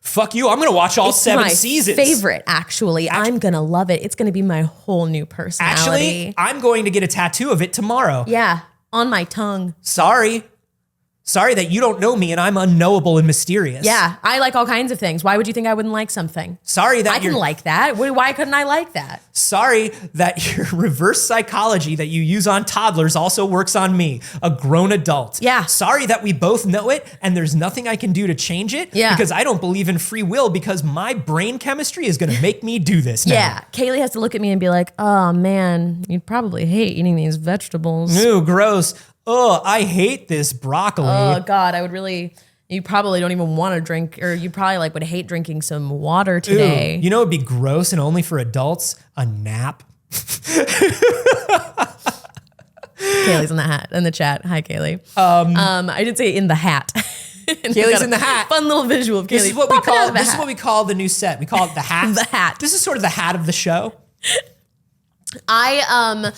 Fuck you. I'm going to watch all 7 seasons. Favorite, actually. I'm going to love it. It's going to be my whole new personality. Actually, I'm going to get a tattoo of it tomorrow. Yeah. on my tongue. Sorry that you don't know me and I'm unknowable and mysterious. Yeah, I like all kinds of things. Why would you think I wouldn't like something? Sorry that I can like that. Why couldn't I like that? Sorry that your reverse psychology that you use on toddlers also works on me, a grown adult. Yeah. Sorry that we both know it and there's nothing I can do to change it. Yeah. Because I don't believe in free will because my brain chemistry is going to make me do this now. Yeah, Kaylee has to look at me and be like, oh man, you'd probably hate eating these vegetables. Ew, gross. Oh, I hate this broccoli. Oh God, you probably don't even want to drink, or you probably like would hate drinking some water today. Ew. You know, it'd be gross and only for adults, a nap. Kaylee's in the chat. Hi, Kaylee. I did say in the hat. Kaylee's in the hat. Fun little visual of Kaylee. This is what we call the new set. We call it the hat. The hat. This is sort of the hat of the show. I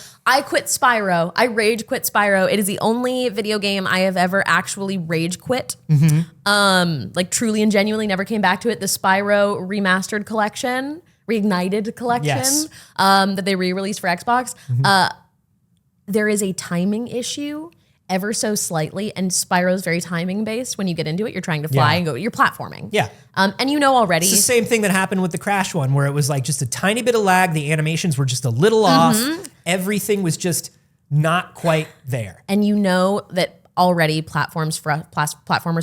quit Spyro. I rage quit Spyro. It is the only video game I have ever actually rage quit. Like truly and genuinely never came back to it. The Spyro remastered collection, reignited collection, Yes. that they re-released for Xbox. There is a timing issue ever so slightly, and Spyro's very timing based. When you get into it, you're trying to fly and go, you're platforming. Yeah. And you know already. It's the same thing that happened with the Crash one, where it was like just a tiny bit of lag. The animations were just a little off. Everything was just not quite there. And you know that already platformers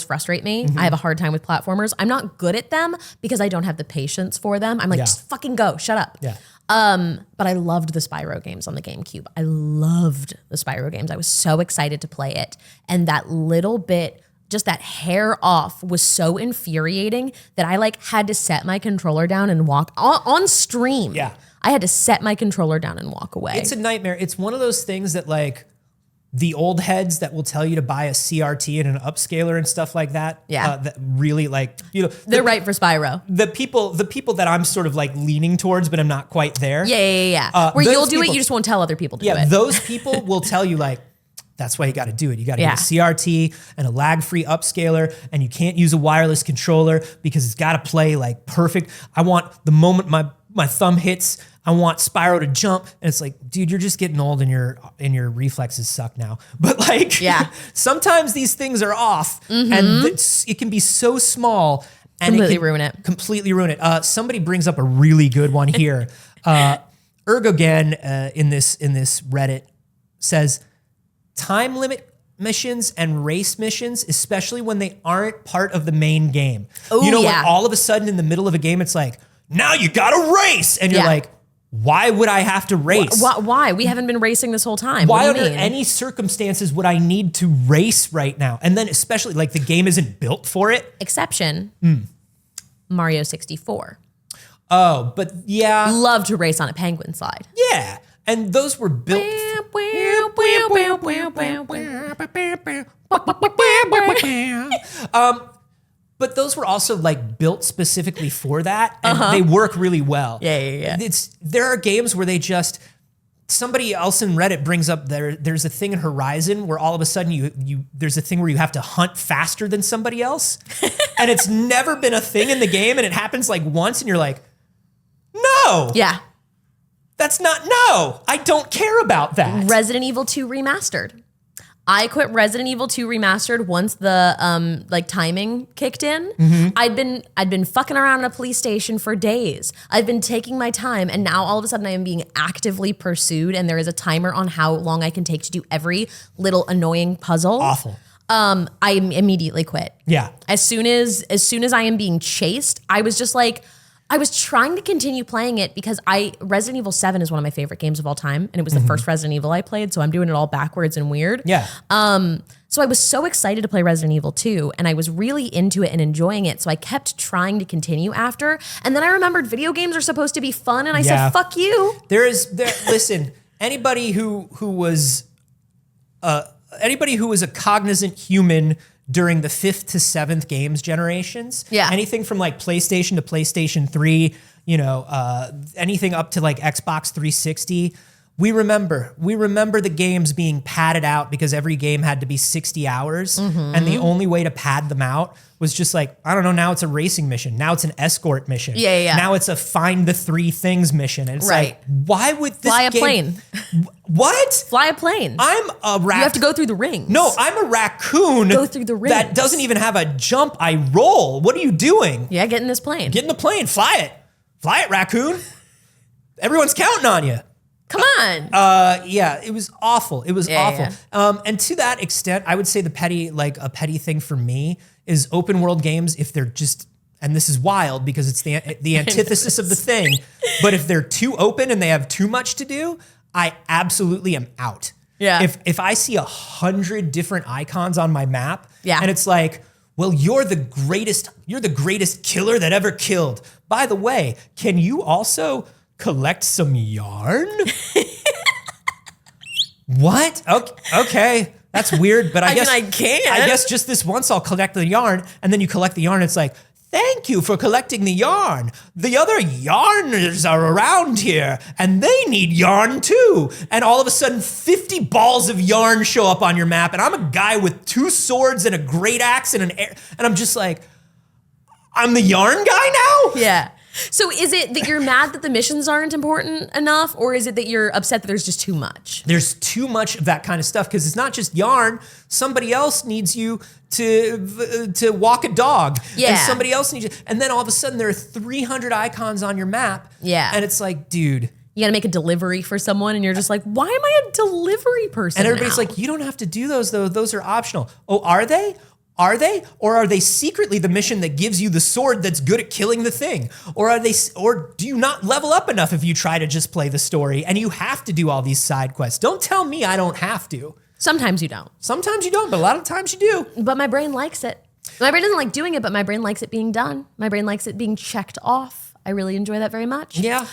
frustrate me. I have a hard time with platformers. I'm not good at them because I don't have the patience for them. I'm like, just fucking go, shut up. Yeah. But I loved the Spyro games on the GameCube. I loved the Spyro games. I was so excited to play it. And that little bit, just that hair off, was so infuriating that I like had to set my controller down and walk on stream. Yeah. I had to set my controller down and walk away. It's a nightmare. It's one of those things that like the old heads that will tell you to buy a CRT and an upscaler and stuff like that. Yeah. That really like, you know. They're right for Spyro. The people that I'm sort of like leaning towards, but I'm not quite there. Yeah. Where those you'll do it, people- you just won't tell other people to do Yeah, it. those people will tell you like, that's why you got to do it. You got to get a CRT and a lag-free upscaler, and you can't use a wireless controller because it's got to play like perfect. I want the moment my thumb hits, I want Spyro to jump, and it's like, dude, you're just getting old and your reflexes suck now. But like, sometimes these things are off, and it can be so small and Completely it can ruin it. Completely ruin it. Somebody brings up a really good one here. Ergogen in this Reddit says, time limit missions and race missions, especially when they aren't part of the main game. Ooh, you know, yeah. when all of a sudden in the middle of a game, it's like, now you gotta race. And you're like, why would I have to race? Why? We haven't been racing this whole time. Why What do you under mean? any circumstances would I need to race right now? And then especially like the game isn't built for it. Exception, Mario 64. Oh, but yeah. Love to race on a penguin slide. Yeah. And those were built. But those were also like built specifically for that, and they work really well. Yeah. There are games where they just, somebody else in Reddit brings up there's a thing in Horizon where all of a sudden there's a thing where you have to hunt faster than somebody else, and it's never been a thing in the game, and it happens like once, and you're like, no, Yeah. that's not, no, I don't care about that. Resident Evil 2 Remastered. I quit Resident Evil 2 Remastered once the like timing kicked in. I'd been fucking around in a police station for days. I've been taking my time, and now all of a sudden I am being actively pursued, and there is a timer on how long I can take to do every little annoying puzzle. Awful. I immediately quit. Yeah. As soon as I am being chased, I was just like, I was trying to continue playing it because Resident Evil 7 is one of my favorite games of all time, and it was the first Resident Evil I played, so I'm doing it all backwards and weird. Yeah. So I was so excited to play Resident Evil 2, and I was really into it and enjoying it, so I kept trying to continue after, and then I remembered video games are supposed to be fun, and I said, fuck you. Listen, anybody who was a cognizant human during the 5th to 7th games generations, anything from like PlayStation to PlayStation 3, anything up to like Xbox 360, we remember the games being padded out because every game had to be 60 hours, and the only way to pad them out was just like, I don't know, now it's a racing mission, now it's an escort mission, Yeah. now it's a find the 3 things mission, and it's like, why would this Fly a plane. What? Fly a plane. I'm a You have to go through the rings. No, I'm a raccoon. Go through the rings. That doesn't even have a jump. I roll. What are you doing? Yeah, get in this plane. Get in the plane. Fly it. Fly it, raccoon. Everyone's counting on you. Come on. Yeah, it was awful. It was awful. Yeah. And to that extent, I would say a petty thing for me is open world games if they're just, and this is wild because it's the antithesis of the thing, but if they're too open and they have too much to do, I absolutely am out. Yeah. If I see 100 different icons on my map, yeah. and it's like, well, you're the greatest killer that ever killed. By the way, can you also collect some yarn? What? Okay. That's weird, but I guess I can. I guess just this once I'll collect the yarn, and then you collect the yarn. It's like, thank you for collecting the yarn. The other yarners are around here, and they need yarn too. And all of a sudden, 50 balls of yarn show up on your map, and I'm a guy with 2 swords and a great axe and and I'm just like, I'm the yarn guy now? Yeah. So is it that you're mad that the missions aren't important enough, or is it that you're upset that there's just too much? There's too much of that kind of stuff because it's not just yarn. Somebody else needs you to walk a dog. Yeah. And somebody else needs you. And then all of a sudden there are 300 icons on your map. Yeah. And it's like, dude. You gotta make a delivery for someone and you're just like, why am I a delivery person And everybody's now? like, you don't have to do those though. Those are optional. Oh, are they? Are they? Or are they secretly the mission that gives you the sword that's good at killing the thing? Or do you not level up enough if you try to just play the story and you have to do all these side quests? Don't tell me I don't have to. Sometimes you don't. Sometimes you don't, but a lot of times you do. But my brain likes it. My brain doesn't like doing it, but my brain likes it being done. My brain likes it being checked off. I really enjoy that very much. Yeah,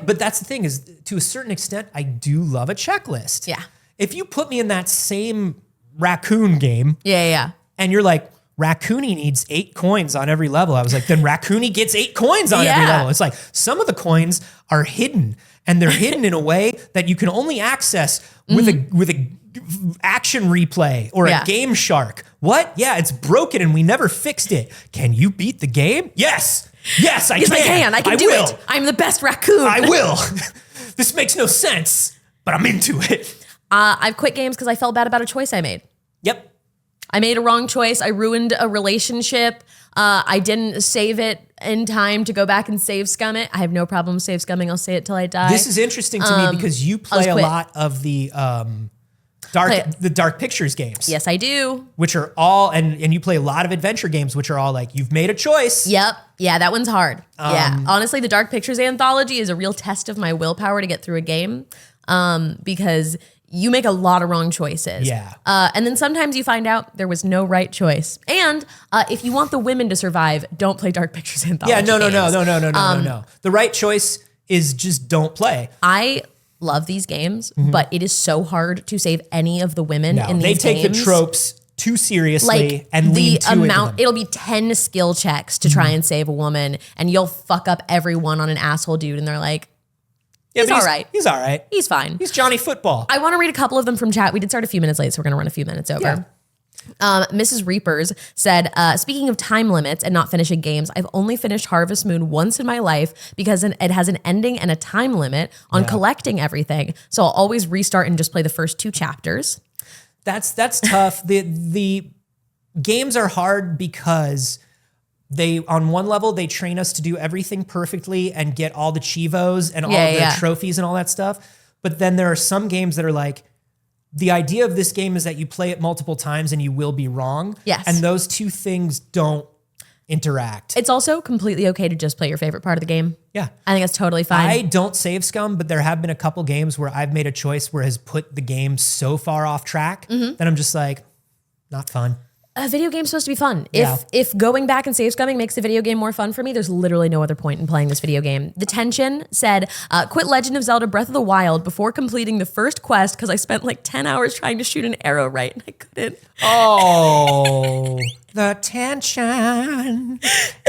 but that's the thing is, to a certain extent, I do love a checklist. Yeah. If you put me in that same raccoon game, Yeah. and you're like, Raccoony needs 8 coins on every level. I was like, then Raccoony gets 8 coins on every level. It's like some of the coins are hidden, and they're hidden in a way that you can only access with a action replay or a game shark. What? Yeah, it's broken and we never fixed it. Can you beat the game? Yes, I can. I can do it. I'm the best raccoon. I will. This makes no sense, but I'm into it. I've quit games because I felt bad about a choice I made. Yep. I made a wrong choice. I ruined a relationship. I didn't save it in time to go back and save scum it. I have no problem save scumming. I'll say it till I die. This is interesting to me because you play a lot of the Dark Pictures games. Yes, I do. Which are all, and you play a lot of adventure games, which are all like, you've made a choice. Yep. Yeah, that one's hard. Yeah. Honestly, the Dark Pictures anthology is a real test of my willpower to get through a game because you make a lot of wrong choices. Yeah. And then sometimes you find out there was no right choice. And if you want the women to survive, don't play Dark Pictures anthology Yeah, no. games. The right choice is just don't play. I love these games, but it is so hard to save any of the women in these games. They take the tropes too seriously and lean too into them. It'll be 10 skill checks to try and save a woman, and you'll fuck up everyone on an asshole dude, and they're like, he's all right. He's all right. He's fine. He's Johnny Football. I want to read a couple of them from chat. We did start a few minutes late, so we're going to run a few minutes over. Yeah. Mrs. Reapers said, speaking of time limits and not finishing games, I've only finished Harvest Moon once in my life because it has an ending and a time limit on collecting everything. So I'll always restart and just play the first 2 chapters. That's tough. The games are hard because they, on one level, they train us to do everything perfectly and get all the chivos and all the trophies and all that stuff. But then there are some games that are like, the idea of this game is that you play it multiple times and you will be wrong. Yes. And those two things don't interact. It's also completely okay to just play your favorite part of the game. Yeah. I think that's totally fine. I don't save scum, but there have been a couple games where I've made a choice where it has put the game so far off track that I'm just like, not fun. A video game's supposed to be fun. Yeah. If going back and save scumming makes the video game more fun for me, there's literally no other point in playing this video game. The Tension said, quit Legend of Zelda Breath of the Wild before completing the first quest because I spent like 10 hours trying to shoot an arrow right and I couldn't. Oh, the tension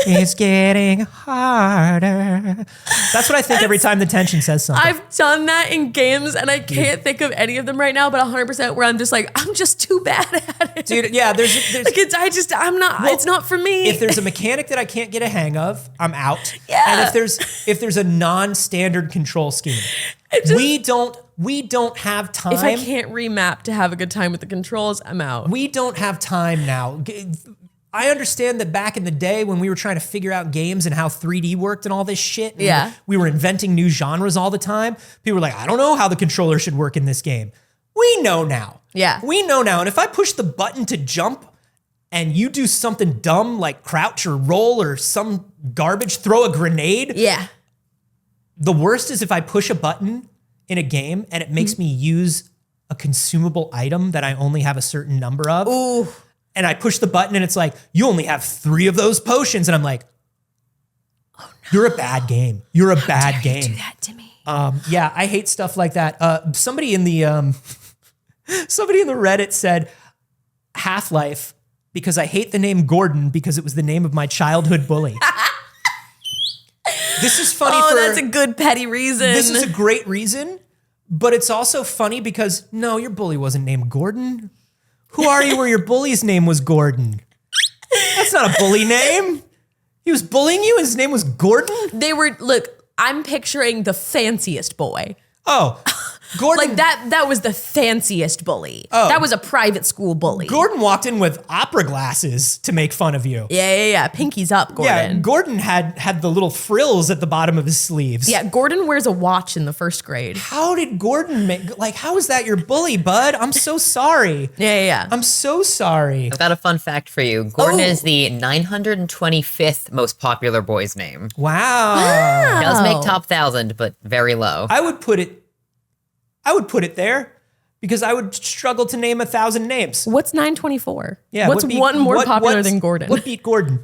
is getting harder. That's what I think every time the tension says something. I've done that in games and I can't think of any of them right now, but 100% where I'm just like, I'm just too bad at it. Dude, yeah, there's like it's not for me. If there's a mechanic that I can't get a hang of, I'm out. Yeah. And if there's a non-standard control scheme, we don't we don't have time. If I can't remap to have a good time with the controls, I'm out. We don't have time now. I understand that back in the day when we were trying to figure out games and how 3D worked and all this shit, and we were inventing new genres all the time. People were like, I don't know how the controller should work in this game. We know now. Yeah. We know now. And if I push the button to jump and you do something dumb like crouch or roll or some garbage, throw a grenade. Yeah. The worst is if I push a button in a game and it makes me use a consumable item that I only have a certain number of. Ooh. And I push the button and it's like, you only have 3 of those potions. And I'm like, oh no. You're a bad game. You're a bad game. You do that to me. Yeah, I hate stuff like that. Somebody in the Reddit said Half-Life because I hate the name Gordon because it was the name of my childhood bully. This is funny. That's a good petty reason. This is a great reason, but it's also funny because no, your bully wasn't named Gordon. Who are you where your bully's name was Gordon? That's not a bully name. He was bullying you. His name was Gordon. Look, I'm picturing the fanciest boy. Oh, Gordon. Like that was the fanciest bully. Oh. That was a private school bully. Gordon walked in with opera glasses to make fun of you. Yeah. Pinky's up, Gordon. Yeah, Gordon had the little frills at the bottom of his sleeves. Yeah, Gordon wears a watch in the first grade. How did Gordon how is that your bully, bud? I'm so sorry. Yeah. I'm so sorry. I've got a fun fact for you. Gordon is the 925th most popular boy's name. Wow. Does make top 1,000, but very low. I would put it there because I would struggle to name 1,000 names. What's 924? Yeah. What's one more popular than Gordon? What beat Gordon?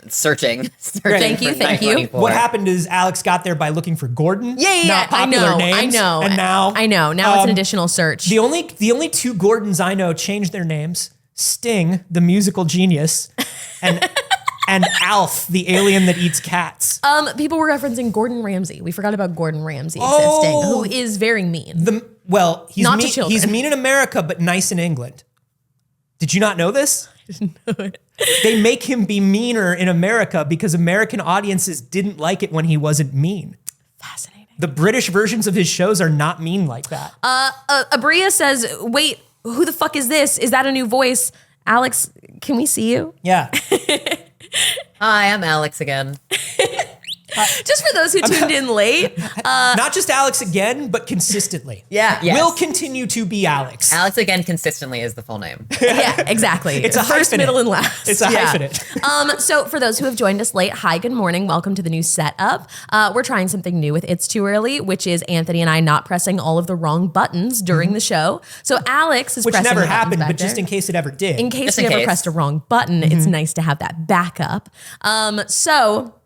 Searching. Thank you. 924. What happened is Alex got there by looking for Gordon. Yeah. Not popular names. I know. And now I know. Now it's an additional search. The only 2 Gordons I know changed their names. Sting, the musical genius, and Alf, the alien that eats cats. People were referencing Gordon Ramsay. We forgot about Gordon Ramsay existing, who is very mean. He's Not to mean. children. He's mean in America, but nice in England. Did you not know this? I didn't know it. They make him be meaner in America because American audiences didn't like it when he wasn't mean. Fascinating. The British versions of his shows are not mean like that. Abria says, wait, who the fuck is this? Is that a new voice? Alex, can we see you? Yeah. Hi, I'm Alex again. Just for those who tuned in late. Not just Alex again, but consistently. Yeah. Yes. Will continue to be Alex. Alex again consistently is the full name. Yeah, exactly. It's a first, hyphenate. middle, and last. It's a hyphenate. So for those who have joined us late, hi, good morning. Welcome to the new setup. We're trying something new with It's Too Early, which is Anthony and I not pressing all of the wrong buttons during the show. So Alex is Which pressing never the buttons happened, back but just there. in case it ever did. In case Just you in ever case. pressed a wrong button, it's nice to have that backup. So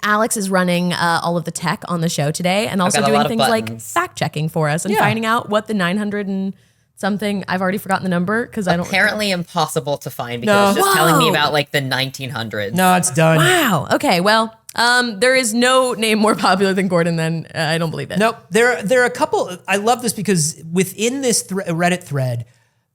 Alex is running all of the tech on the show today and also got a doing lot of things like buttons. fact checking for us and Yeah. finding out what the 900 and something, I've already forgotten the number because I don't. Apparently impossible to find because it's just telling me about like the 1900s. No, it's done. Wow. Okay. Well, there is no name more popular than Gordon. Then I don't believe it. Nope. There are a couple. I love this because within this Reddit thread,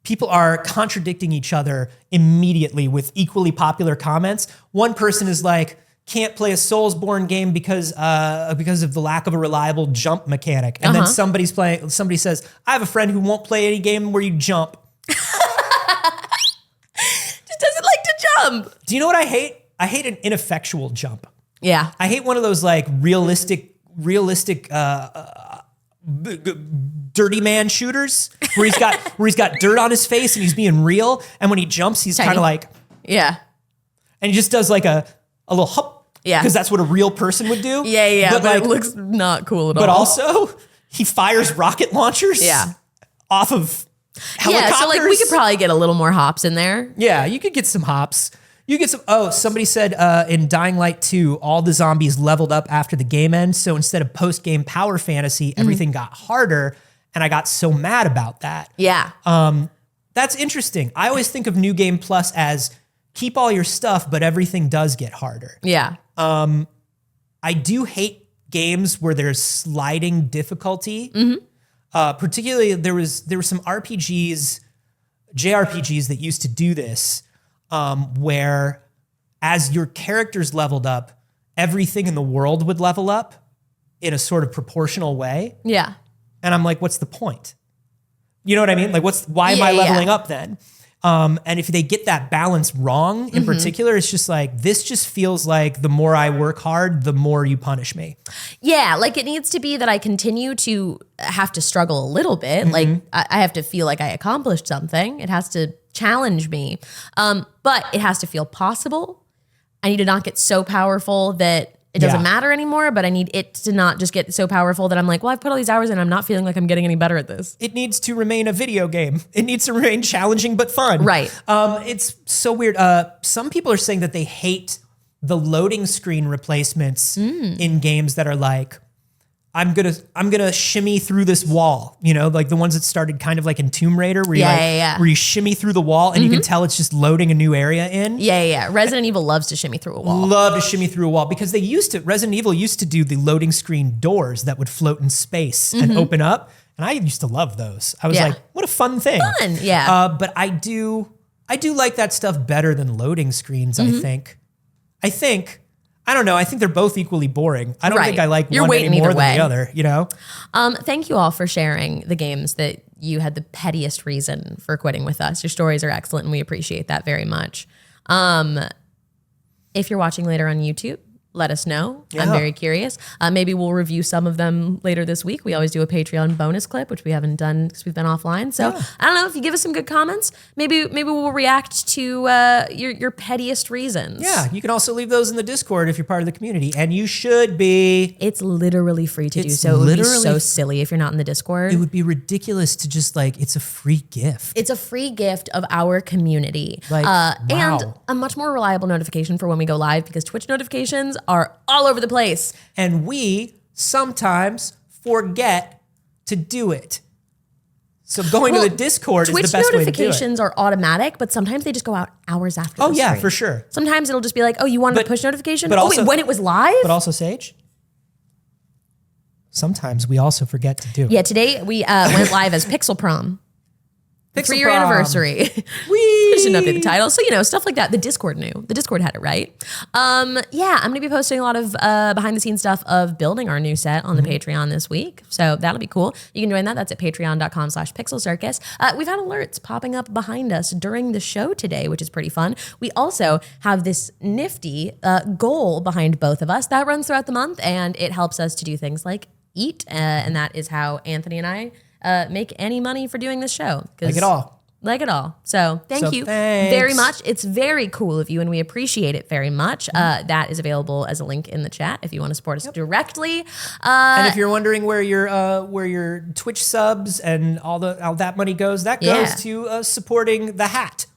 people are contradicting each other immediately with equally popular comments. One person is like, can't play a Soulsborne game because of the lack of a reliable jump mechanic. And then somebody says, I have a friend who won't play any game where you jump. Just doesn't like to jump. Do you know what I hate? I hate an ineffectual jump. Yeah. I hate one of those like realistic dirty man shooters where he's got dirt on his face and he's being real. And when he jumps, he's Tiny. kind of like, Yeah. and he just does like a little hop. Yeah. Because that's what a real person would do. Yeah. But like, it looks not cool at all. but also he fires rocket launchers. Yeah. Off of helicopters. Yeah. So like we could probably get a little more hops in there. Yeah, you could get some hops. You get some. Oh, somebody said in Dying Light 2, all the zombies leveled up after the game ends. So instead of post-game power fantasy, everything got harder. And I got so mad about that. Yeah. That's interesting. I always think of New Game Plus as keep all your stuff, but everything does get harder. Yeah. I do hate games where there's sliding difficulty. Particularly, there were some RPGs, JRPGs that used to do this, where as your characters leveled up, everything in the world would level up in a sort of proportional way. Yeah. And I'm like, what's the point? You know what I mean? Like, why am I leveling up then? And if they get that balance wrong in particular, it's just like, this just feels like the more I work hard, the more you punish me. Yeah, like it needs to be that I continue to have to struggle a little bit. Like I have to feel like I accomplished something. It has to challenge me. But it has to feel possible. I need to not get so powerful that it doesn't matter anymore, but I need it to not just get so powerful that I'm like, well, I've put all these hours in, I'm not feeling like I'm getting any better at this. It needs to remain a video game. It needs to remain challenging but fun. Right. It's so weird. Some people are saying that they hate the loading screen replacements in games that are like, I'm gonna shimmy through this wall, you know, like the ones that started kind of like in Tomb Raider, where where you shimmy through the wall and you can tell it's just loading a new area in. Yeah. Resident Evil loves to shimmy through a wall. Love to shimmy through a wall because Resident Evil used to do the loading screen doors that would float in space and open up, and I used to love those. I was like, what a fun thing. Fun, yeah. But I do like that stuff better than loading screens. I think. I don't know. I think they're both equally boring. I don't think I like one any more than the other, you know? Thank you all for sharing the games that you had the pettiest reason for quitting with us. Your stories are excellent and we appreciate that very much. If you're watching later on YouTube, let us know. Yeah. I'm very curious. Maybe we'll review some of them later this week. We always do a Patreon bonus clip, which we haven't done because we've been offline. So I don't know, if you give us some good comments, maybe we'll react to your pettiest reasons. Yeah, you can also leave those in the Discord if you're part of the community, and you should be. It's literally free to do so. It would be so silly if you're not in the Discord. It would be ridiculous to just like, it's a free gift. It's a free gift of our community. And a much more reliable notification for when we go live, because Twitch notifications are all over the place. And we sometimes forget to do it. So going to the Discord Twitch is the best way to do it. Twitch notifications are automatic, but sometimes they just go out hours after the stream. For sure. Sometimes it'll just be like, oh, you wanted a push notification? But also, wait, when it was live? But also, Saige, sometimes we also forget to do it. Yeah, today we went live as Pixel Prom. Pixel 3-year Prom. anniversary. We shouldn't update the title. So, stuff like that. The Discord knew. The Discord had it right. I'm going to be posting a lot of behind the scenes stuff of building our new set on the Patreon this week. So that'll be cool. You can join that. That's at patreon.com/PixelCircus. We've had alerts popping up behind us during the show today, which is pretty fun. We also have this nifty goal behind both of us that runs throughout the month, and it helps us to do things like eat. And that is how Anthony and I make any money for doing this show. Like it all. So thank you very much. It's very cool of you, and we appreciate it very much. That is available as a link in the chat if you want to support us directly. And if you're wondering where your Twitch subs and all that money goes, that goes to supporting the hat.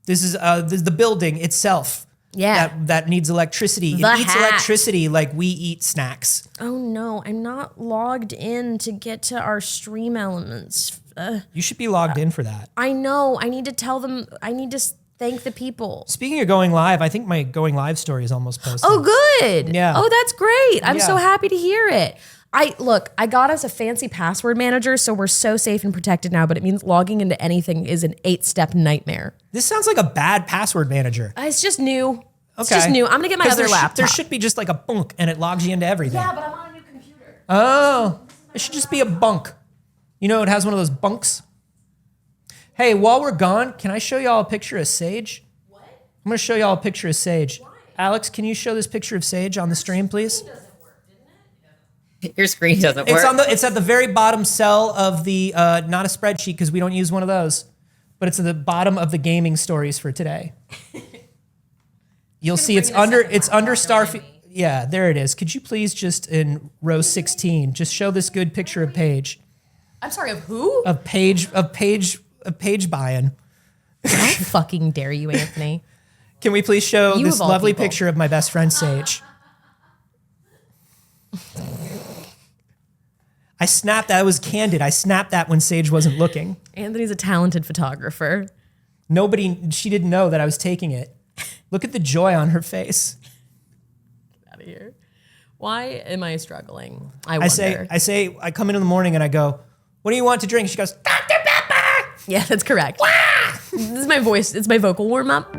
This is the building itself. Yeah. That needs electricity. It eats electricity like we eat snacks. Oh no, I'm not logged in to get to our stream elements. You should be logged in for that. I know. I need to tell them. I need to thank the people. Speaking of going live, I think my going live story is almost posted. Oh, good. Yeah. Oh, that's great. I'm so happy to hear it. I got us a fancy password manager, so we're so safe and protected now, but it means logging into anything is an 8-step nightmare. This sounds like a bad password manager. It's just new. It's just new. I'm going to get my other laptop. There should be just like a bunk and it logs you into everything. Yeah, but I'm on a new computer. Oh, it should just be a bunk. You know, it has one of those bunks. Hey, while we're gone, can I show y'all a picture of Saige? What? I'm going to show y'all a picture of Saige. Why? Alex, can you show this picture of Saige on the stream, please? Your screen doesn't work. It's at the very bottom cell of the, not a spreadsheet because we don't use one of those, but it's at the bottom of the gaming stories for today. You'll see it's under Starfield. Yeah, there it is. Could you please just in row 16, just show this good picture of Paige? I'm sorry, of who? Of Paige buying. How fucking dare you, Anthony? Can we please show this lovely picture of my best friend Saige? I snapped that. It was candid. I snapped that when Saige wasn't looking. Anthony's a talented photographer. She didn't know that I was taking it. Look at the joy on her face. Get out of here. Why am I struggling? I wonder. I come in the morning and I go, what do you want to drink? She goes, Dr. Pepper. Yeah, that's correct. This is my voice. It's my vocal warm up.